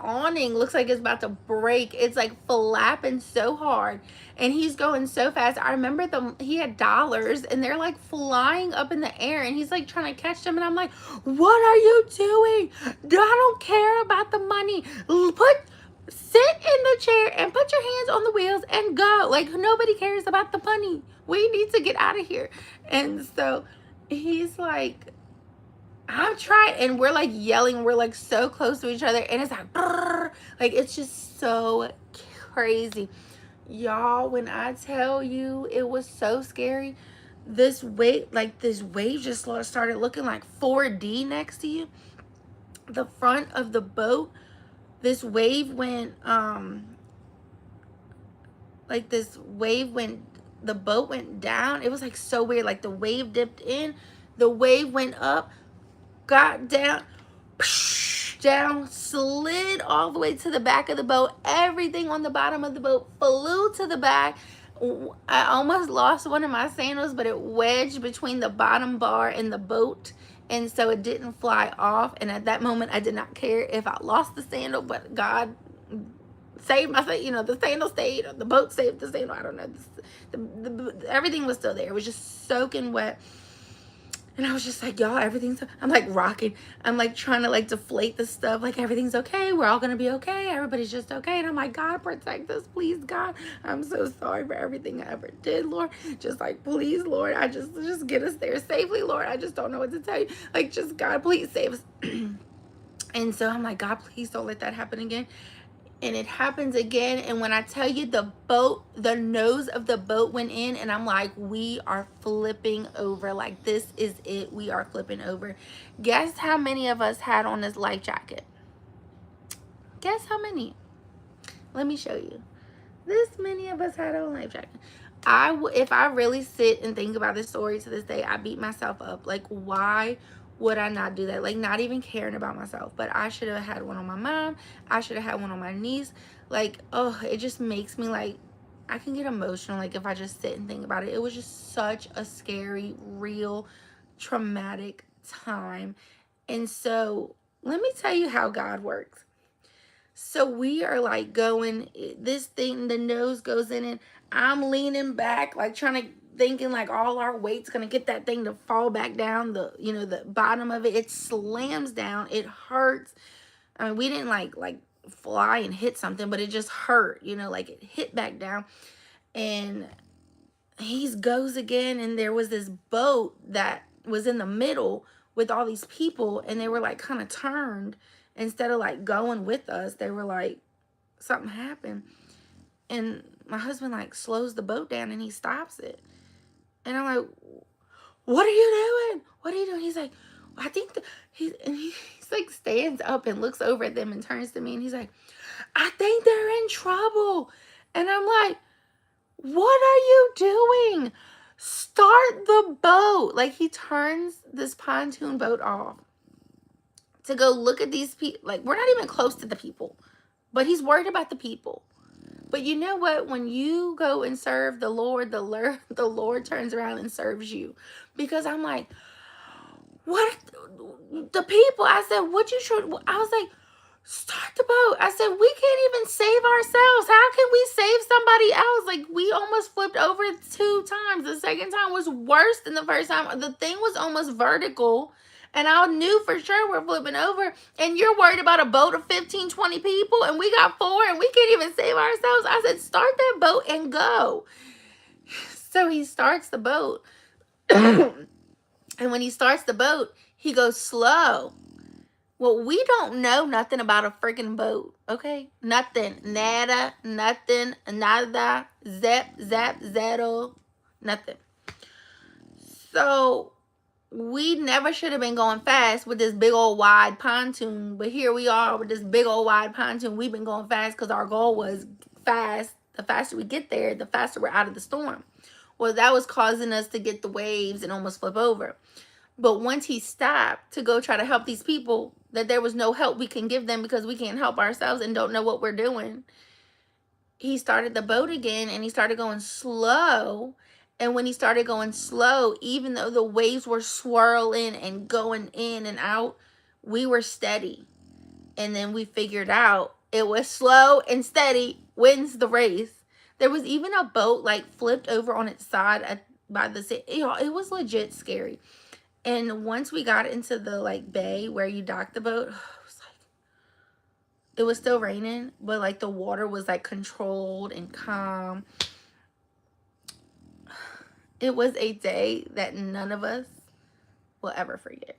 awning looks like it's about to break. It's like flapping so hard. And he's going so fast. I remember he had dollars and they're like flying up in the air and he's like trying to catch them. And I'm like, what are you doing? I don't care about the money. Sit in the chair and put your hands on the wheels and go. Like, nobody cares about the money. We need to get out of here. And so he's like, I'm trying, and we're like yelling. We're like so close to each other, and it's like, brrr, like it's just so crazy, y'all. When I tell you, it was so scary. This wave just started looking like 4D next to you. The front of the boat, this wave went, like this wave went. The boat went down. It was like so weird. Like the wave dipped in, the wave went up, got down, down, slid all the way to the back of the boat. Everything on the bottom of the boat flew to the back. I almost lost one of my sandals, but it wedged between the bottom bar and the boat, and so it didn't fly off. And at that moment, I did not care if I lost the sandal, but God saved my, the sandal stayed, or the boat saved the sandal. I don't know. Everything was still there. It was just soaking wet. And I was just like, y'all, I'm like rocking. I'm like trying to like deflate the stuff. Like, everything's okay. We're all going to be okay. Everybody's just okay. And I'm like, God, protect us, please, God. I'm so sorry for everything I ever did, Lord. Just like, please, Lord, just get us there safely, Lord. I just don't know what to tell you. Like, just God, please save us. And so I'm like, God, please don't let that happen again. And it happens again. And when I tell you, the nose of the boat went in, and I'm like, we are flipping over. Like, this is it. We are flipping over. Guess how many of us had on this life jacket? Guess how many? Let me show you. This many of us had on life jacket. If I really sit and think about this story to this day, I beat myself up. Like, why would I not do that? Like, not even caring about myself. But I should have had one on my mom. I should have had one on my niece. Like, oh, it just makes me like, I can get emotional. Like, if I just sit and think about it. It was just such a scary, real, traumatic time. And so, let me tell you how God works. So we are like going, this thing, the nose goes in it. I'm leaning back, like thinking like all our weight's gonna get that thing to fall back down. The bottom of it, it slams down. It hurts. I mean, we didn't like fly and hit something, but it just hurt. Like it hit back down, and he goes again. And there was this boat that was in the middle with all these people, and they were like kind of turned. Instead of like going with us, they were like, something happened. And my husband like slows the boat down and he stops it. And I'm like, what are you doing? What are you doing? He's like, I think he's like stands up and looks over at them and turns to me and he's like, I think they're in trouble. And I'm like, what are you doing? Start the boat. Like, he turns this pontoon boat off to go look at these people. Like, we're not even close to the people, but he's worried about the people. But you know what? When you go and serve the Lord, the Lord turns around and serves you. Because I'm like, what? The people, I said, what you should, I was like, start the boat. I said, we can't even save ourselves. How can we save somebody else? Like, we almost flipped over 2 times. The second time was worse than the first time. The thing was almost vertical. And I knew for sure we're flipping over. And you're worried about a boat of 15, 20 people. And we got 4 and we can't even save ourselves. I said, start that boat and go. So he starts the boat. And when he starts the boat, he goes slow. Well, we don't know nothing about a freaking boat, okay? Nothing. Nada, nothing, nada, zap, zap, zero, nothing. So we never should have been going fast with this big old wide pontoon, but here we are with this big old wide pontoon. We've been going fast because our goal was fast. The faster we get there, the faster we're out of the storm. Well, that was causing us to get the waves and almost flip over. But once he stopped to go try to help these people, that there was no help we can give them because we can't help ourselves and don't know what we're doing, he started the boat again and he started going slow. And when he started going slow, even though the waves were swirling and going in and out, we were steady. And then we figured out it was slow and steady wins the race. There was even a boat like flipped over on its side by the sea. It was legit scary. And once we got into the like bay where you dock the boat, it was still raining, but like the water was like controlled and calm. It was a day that none of us will ever forget.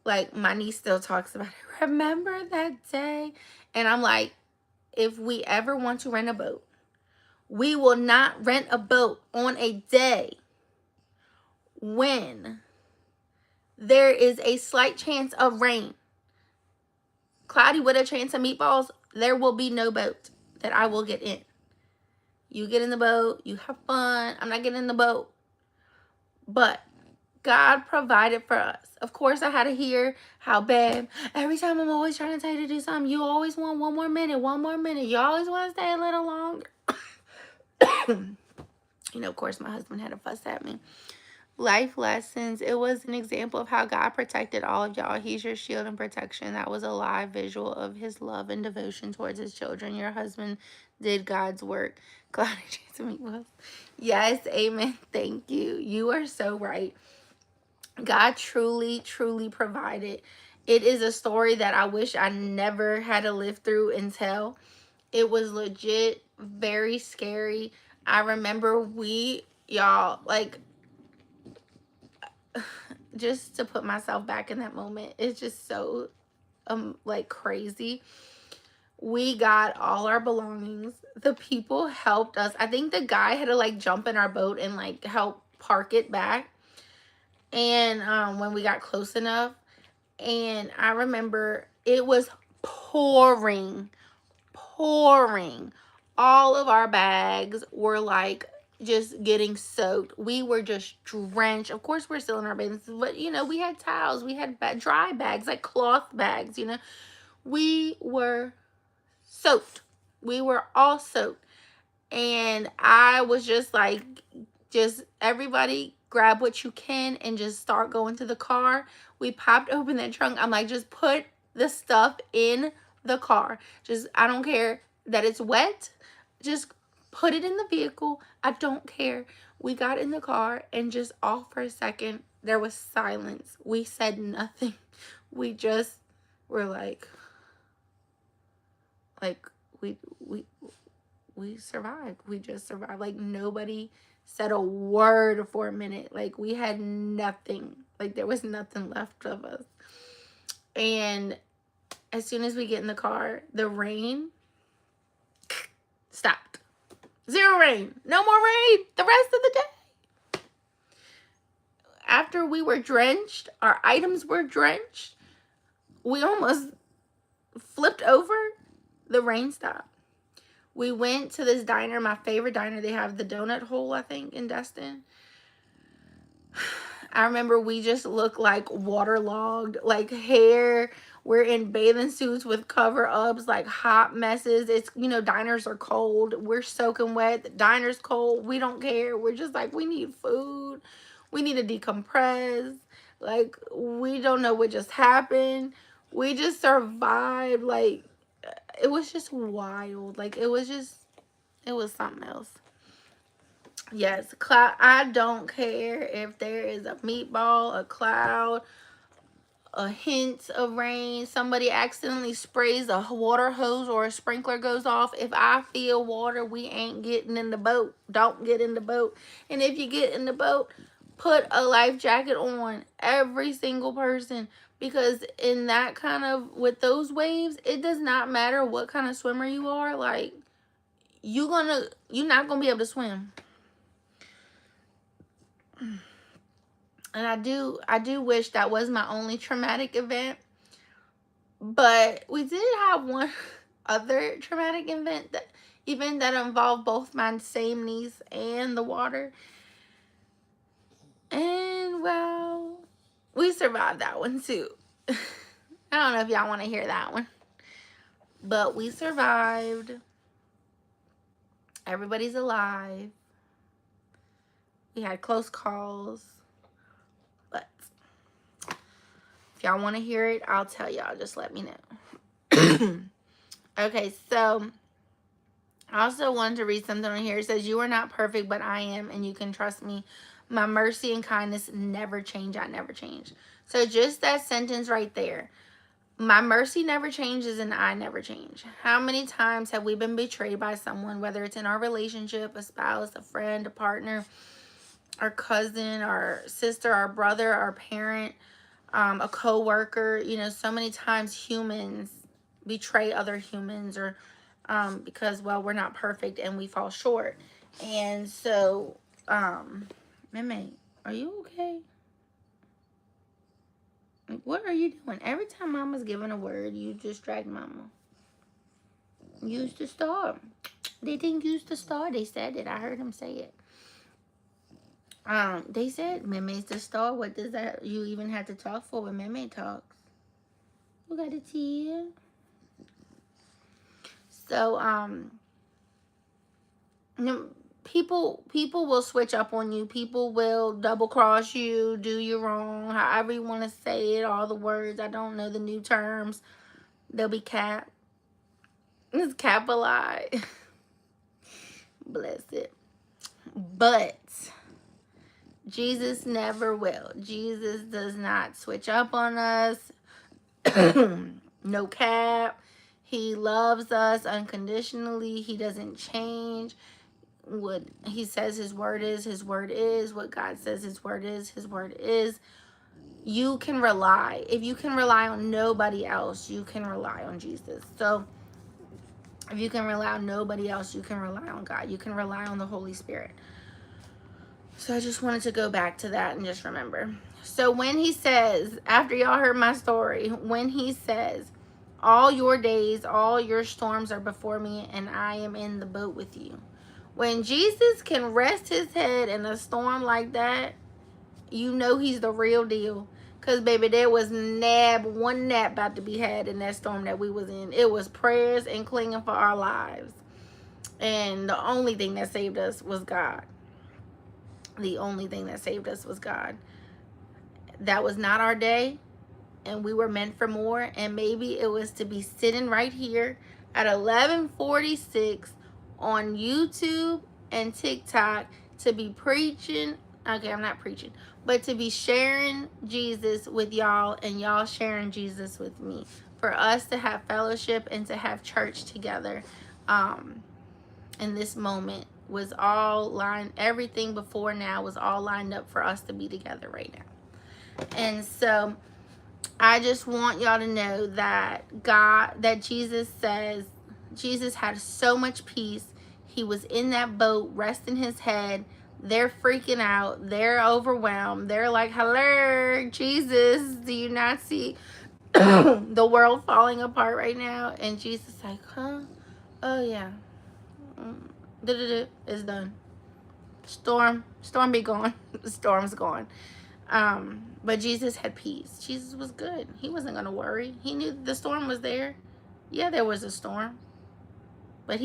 Like, my niece still talks about it. Remember that day? And I'm like, if we ever want to rent a boat, we will not rent a boat on a day when there is a slight chance of rain. Cloudy with a chance of meatballs, there will be no boat that I will get in. You get in the boat, you have fun. I'm not getting in the boat. But God provided for us. Of course, I had to hear how bad. Every time I'm always trying to tell you to do something, you always want one more minute. You always want to stay a little longer. You know, of course, my husband had a fuss at me. Life lessons. It was an example of how God protected all of y'all. He's your shield and protection. That was a live visual of his love and devotion towards his children. Your husband did God's work. Cloudy Jason Meatballs. Yes, amen. Thank you. You are so right. God truly, truly provided. It is a story that I wish I never had to live through and tell. It was legit very scary. I remember y'all, like, just to put myself back in that moment, it's just so, like, crazy. We got all our belongings. The people helped us. I think the guy had to, like, jump in our boat and, like, help park it back. And when we got close enough, and I remember it was pouring. All of our bags were like just getting soaked. We were just drenched. Of course, we're still in our bathing suits, but you know, we had towels, we had dry bags, like cloth bags, you know. We were soaked. We were all soaked. And I was just like, just everybody grab what you can and just start going to the car. We popped open that trunk. I'm like, just put the stuff in the car. Just, I don't care that it's wet. Just put it in the vehicle. I don't care. We got in the car and just all for a second, there was silence. We said nothing. We just were like we survived. We just survived. Like, nobody said a word for a minute. Like, we had nothing. Like, there was nothing left of us. And as soon as we get in the car, the rain stopped. Zero rain. No more rain the rest of the day. After we were drenched, our items were drenched, we almost flipped over. The rain stopped. We went to this diner, my favorite diner. They have the Donut Hole, I think, in Destin. I remember we just looked like waterlogged, like hair. We're in bathing suits with cover-ups, like hot messes. It's, you know, diners are cold. We're soaking wet. The diner's cold. We don't care. We're just like, we need food. We need to decompress. Like, we don't know what just happened. We just survived. Like, it was just wild. Like, it was something else. Yes, cloud. I don't care if there is a meatball, a cloud, a hint of rain, somebody accidentally sprays a water hose or a sprinkler goes off. If I feel water, we ain't getting in the boat. Don't get in the boat. And if you get in the boat, put a life jacket on, every single person. Because in that kind of, with those waves, it does not matter what kind of swimmer you are. Like, you're not gonna be able to swim. And I do wish that was my only traumatic event. But we did have one other traumatic event that involved both my same niece and the water. And, well, we survived that one too. I don't know if y'all want to hear that one. But we survived. Everybody's alive. We had close calls. But if y'all want to hear it, I'll tell y'all. Just let me know. Okay, so I also wanted to read something on here. It says, you are not perfect, but I am, and you can trust me. My mercy and kindness never change. I never change. So just that sentence right there. My mercy never changes and I never change. How many times have we been betrayed by someone, whether it's in our relationship, a spouse, a friend, a partner, our cousin, our sister, our brother, our parent, a co-worker? You know, so many times humans betray other humans, or because, well, we're not perfect and we fall short. And so, Meme, are you okay? Like, what are you doing? Every time Mama's giving a word, you distract Mama. Use the star. They didn't use the star. They said it. I heard him say it. They said Meme's the star. What does that you even have to talk for when Meme talks? You got a tear. So, people will switch up on you. People will double cross you, do you wrong, however you want to say it, all the words. I don't know the new terms. They'll be cap. It's capitalized. Bless it. But Jesus never will. Jesus does not switch up on us. No cap. He loves us unconditionally. He doesn't change. What he says his word is, his word is. What God says his word is, his word is. You can rely. If you can rely on nobody else, you can rely on Jesus. So if you can rely on nobody else, you can rely on God. You can rely on the Holy Spirit. So I just wanted to go back to that and just remember. So when he says, after y'all heard my story, when he says, all your days, all your storms are before me, and I am in the boat with you. When Jesus can rest his head in a storm like that, you know he's the real deal. Because, baby, there was one nap about to be had in that storm that we was in. It was prayers and clinging for our lives. And the only thing that saved us was God. The only thing that saved us was God. That was not our day, and we were meant for more. And maybe it was to be sitting right here at 11:46 on YouTube and TikTok to be preaching. Okay, I'm not preaching, but to be sharing Jesus with y'all and y'all sharing Jesus with me. For us to have fellowship and to have church together in this moment was all lined, everything before now was all lined up for us to be together right now. And so I just want y'all to know that Jesus says, Jesus had so much peace. He was in that boat, resting his head. They're freaking out. They're overwhelmed. They're like, hello, Jesus, do you not see the world falling apart right now? And Jesus is like, huh? Oh, yeah. It's done. Storm be gone. The storm's gone. But Jesus had peace. Jesus was good. He wasn't going to worry. He knew the storm was there. Yeah, there was a storm. But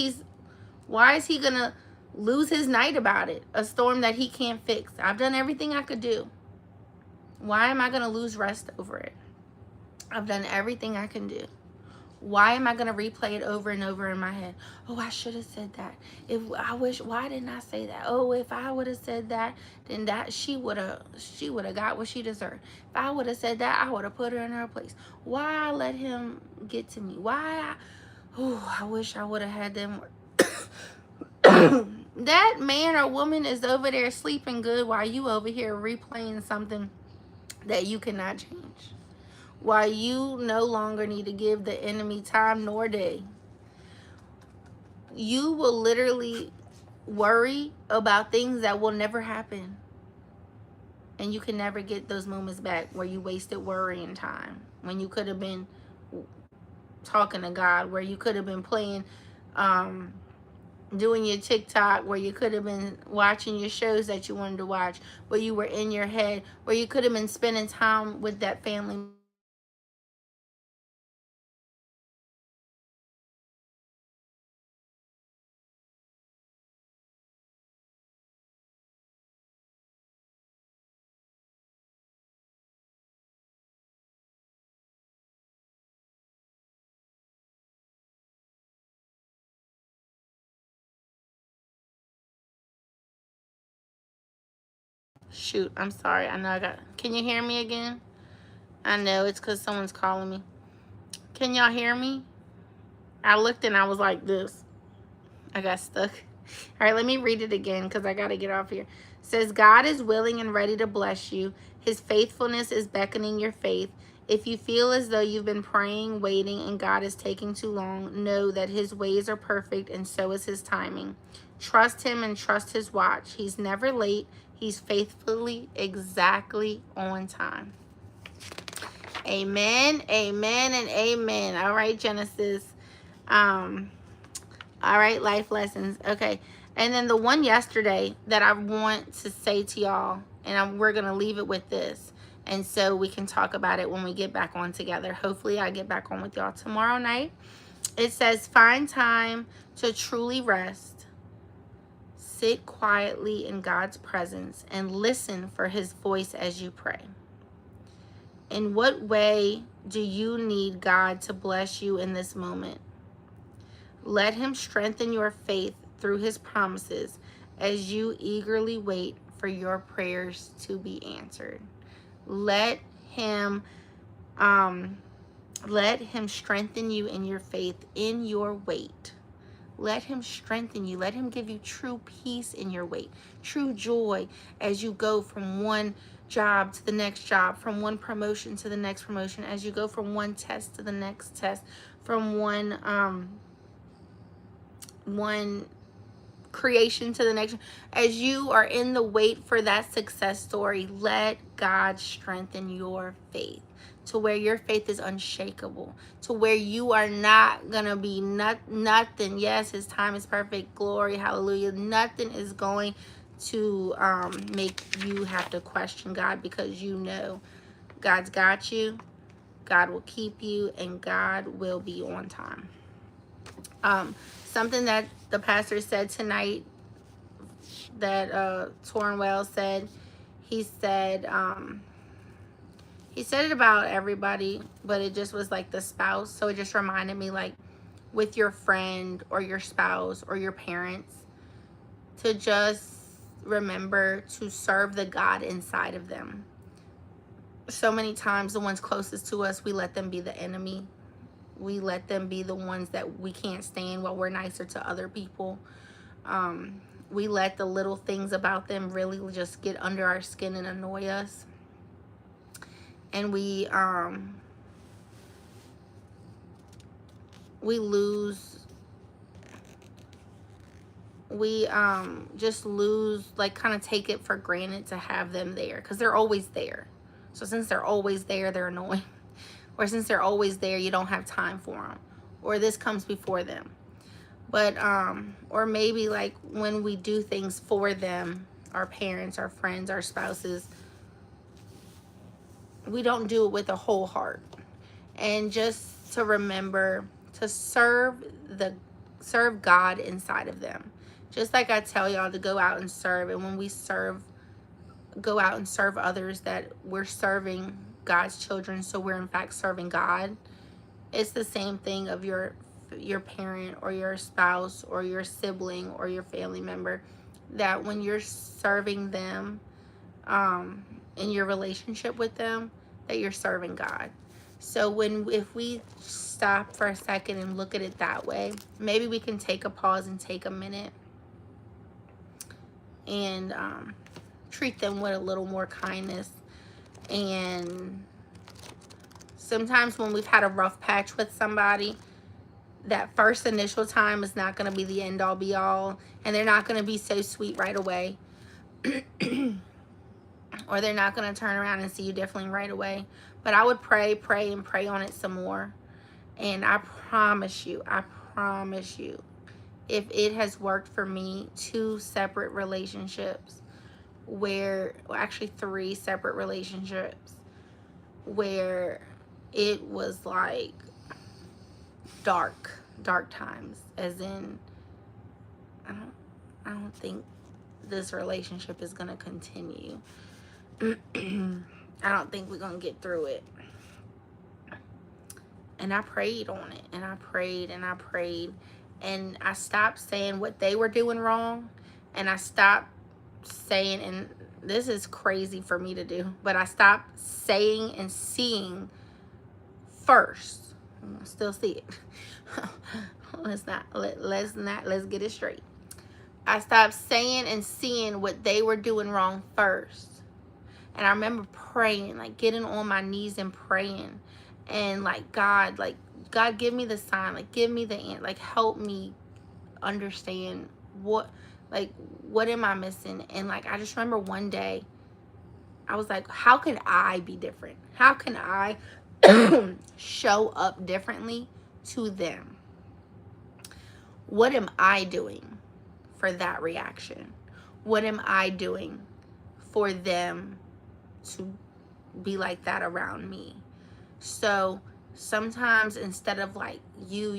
why is he going to lose his night about it? A storm that he can't fix. I've done everything I could do. Why am I going to lose rest over it? I've done everything I can do. Why am I going to replay it over and over in my head? Oh, I should have said that. Why didn't I say that? Oh, if I would have said that, then she would have got what she deserved. If I would have said that, I would have put her in her place. Why let him get to me? I wish I would have had them. That man or woman is over there sleeping good while you over here replaying something that you cannot change. Why you no longer need to give the enemy time nor day. You will literally worry about things that will never happen. And you can never get those moments back where you wasted worrying time. When you could have been talking to God. Where you could have been playing, doing your TikTok. Where you could have been watching your shows that you wanted to watch. Where you were in your head. Where you could have been spending time with that family. Shoot, I'm sorry. I know can you hear me again? I know it's because someone's calling me. Can y'all hear me? I looked and I was like this. I got stuck. All right, let me read it again because I got to get off here. It says, God is willing and ready to bless you. His faithfulness is beckoning your faith. If you feel as though you've been praying, waiting, and God is taking too long, know that his ways are perfect and so is his timing. Trust him and trust his watch. He's never late. He's faithfully exactly on time. Amen, amen, and amen. All right, Genesis. All right, life lessons. Okay, and then the one yesterday that I want to say to y'all, and we're going to leave it with this. And so we can talk about it when we get back on together. Hopefully I get back on with y'all tomorrow night. It says, find time to truly rest. Sit quietly in God's presence and listen for his voice as you pray. In what way do you need God to bless you in this moment? Let him strengthen your faith through his promises as you eagerly wait for your prayers to be answered. Let him strengthen you in your faith in your wait. Let him strengthen you. Let him give you true peace in your wait, true joy as you go from one job to the next job, from one promotion to the next promotion, as you go from one test to the next test, from one creation to the next. As you are in the wait for that success story, let God strengthen your faith to where your faith is unshakable, to where you are not gonna be nothing. Yes, his time is perfect. Glory, hallelujah. Nothing is going to make you have to question God, because you know God's got you, God will keep you, and God will be on time. Something that the pastor said tonight, that Torrin Wells said, he said it about everybody, but it just was like the spouse. So it just reminded me, like, with your friend or your spouse or your parents, to just remember to serve the God inside of them. So many times the ones closest to us, we let them be the enemy. We let them be the ones that we can't stand while we're nicer to other people. We let the little things about them really just get under our skin and annoy us. And we just lose, like, kind of take it for granted to have them there, because they're always there. So since they're always there, they're annoying. Or since they're always there, you don't have time for them, or this comes before them. But or maybe, like, when we do things for them, our parents, our friends, our spouses, we don't do it with a whole heart. And just to remember to serve God inside of them. Just like I tell y'all to go out and serve, and when we go out and serve others, that we're serving God's children, so we're in fact serving God. It's the same thing of your parent or your spouse or your sibling or your family member, that when you're serving them in your relationship with them, that you're serving God. So if we stop for a second and look at it that way, maybe we can take a pause and take a minute and treat them with a little more kindness. And sometimes when we've had a rough patch with somebody, that first initial time is not going to be the end all be all, and they're not going to be so sweet right away. Or they're not going to turn around and see you differently right away. But I would pray on it some more. And I promise you, if it has worked for me, 2 separate relationships actually 3 separate relationships, where it was like dark times, as in, I don't think this relationship is going to continue. I don't think we're going to get through it. And I prayed on it, and I prayed, and I stopped saying what they were doing wrong, and I stopped saying, and this is crazy for me to do, but I stopped saying and seeing first. I still see it. Let's get it straight. I stopped saying and seeing what they were doing wrong first. And I remember praying, like getting on my knees and praying, and like, God, give me the sign, like give me the answer, like help me understand what am I missing. And like, I just remember one day I was like, how can I be different? How can I show up differently to them? What am I doing for that reaction? What am I doing for them to be like that around me? So sometimes, instead of like you,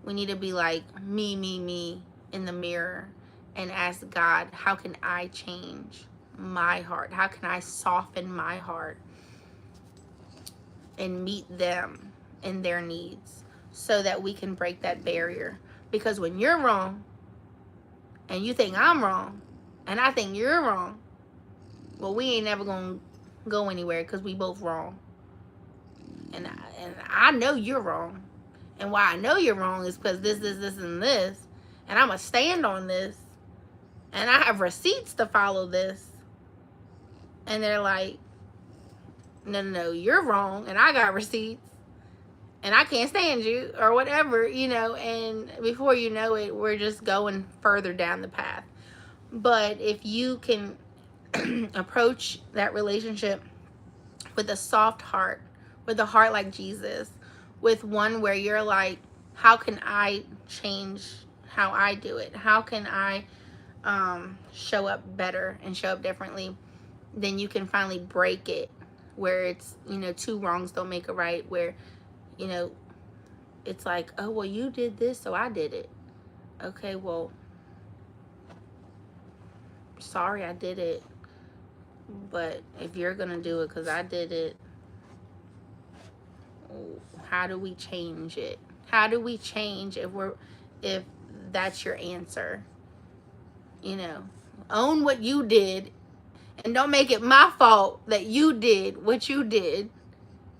we need to be like me in the mirror and ask God, how can I change my heart? How can I soften my heart and meet them in their needs so that we can break that barrier? Because when you're wrong and you think I'm wrong and I think you're wrong, well, we ain't never gonna go anywhere because we both wrong. And I know you're wrong. And why I know you're wrong is because this, and this. And I'm going to stand on this. And I have receipts to follow this. And they're like, no, you're wrong. And I got receipts. And I can't stand you or whatever, you know. And before you know it, we're just going further down the path. But if you can approach that relationship with a soft heart, with a heart like Jesus, with one where you're like, how can I change how I do it? How can I show up better and show up differently? Then you can finally break it where it's, you know, two wrongs don't make a right, where, you know, it's like, oh, well, you did this, so I did it. Okay, well, sorry I did it. But if you're going to do it because I did it, how do we change it? How do we change if that's your answer? You know, own what you did and don't make it my fault that you did what you did.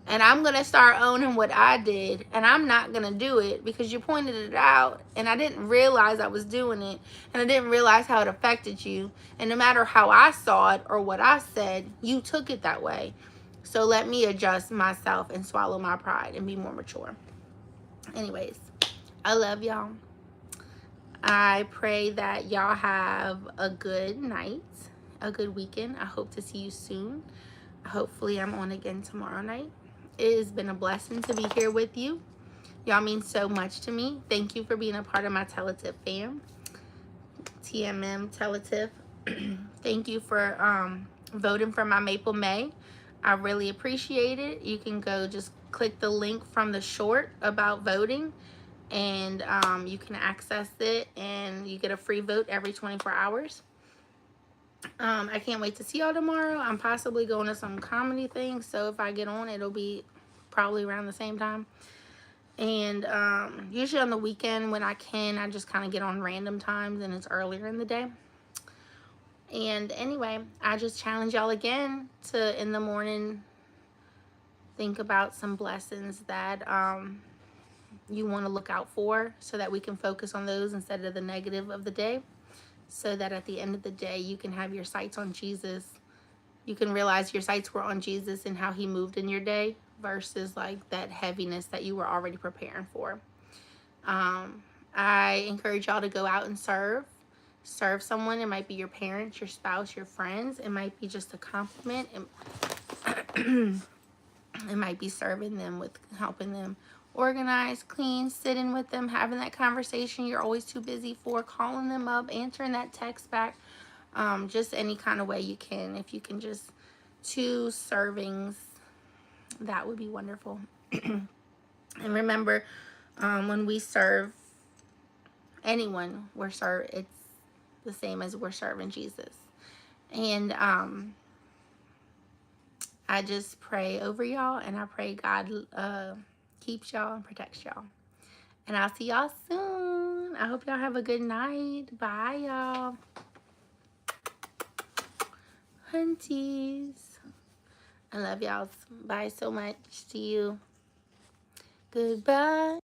And I'm going to start owning what I did, and I'm not going to do it because you pointed it out and I didn't realize I was doing it, and I didn't realize how it affected you. And no matter how I saw it or what I said, you took it that way. So let me adjust myself and swallow my pride and be more mature. Anyways, I love y'all. I pray that y'all have a good night, a good weekend. I hope to see you soon. Hopefully I'm on again tomorrow night. It has been a blessing to be here with you. Y'all mean so much to me. Thank you for being a part of my Teletiff fam. TMM Teletiff. Thank you for voting for my Maple May. I really appreciate it. You can go just click the link from the short about voting, and you can access it, and you get a free vote every 24 hours. I can't wait to see y'all tomorrow. I'm possibly going to some comedy things, so if I get on, it'll be probably around the same time. And usually on the weekend when I can, I just kind of get on random times, and it's earlier in the day. And anyway, I just challenge y'all again to, in the morning, think about some blessings that you want to look out for, so that we can focus on those instead of the negative of the day, so that at the end of the day you can have your sights on Jesus. You can realize your sights were on Jesus and how he moved in your day versus like that heaviness that you were already preparing for. I encourage y'all to go out and serve someone. It might be your parents, your spouse, your friends. It might be just a compliment. It might be serving them with helping them organize, clean, sitting with them, having that conversation you're always too busy for, calling them up, answering that text back. Just any kind of way you can. If you can just 2 servings, that would be wonderful. And remember, when we serve anyone, it's the same as we're serving Jesus. And I just pray over y'all, and I pray God keeps y'all and protects y'all. And I'll see y'all soon. I hope y'all have a good night. Bye, y'all. Hunties. I love y'all. Bye so much. See you. Goodbye.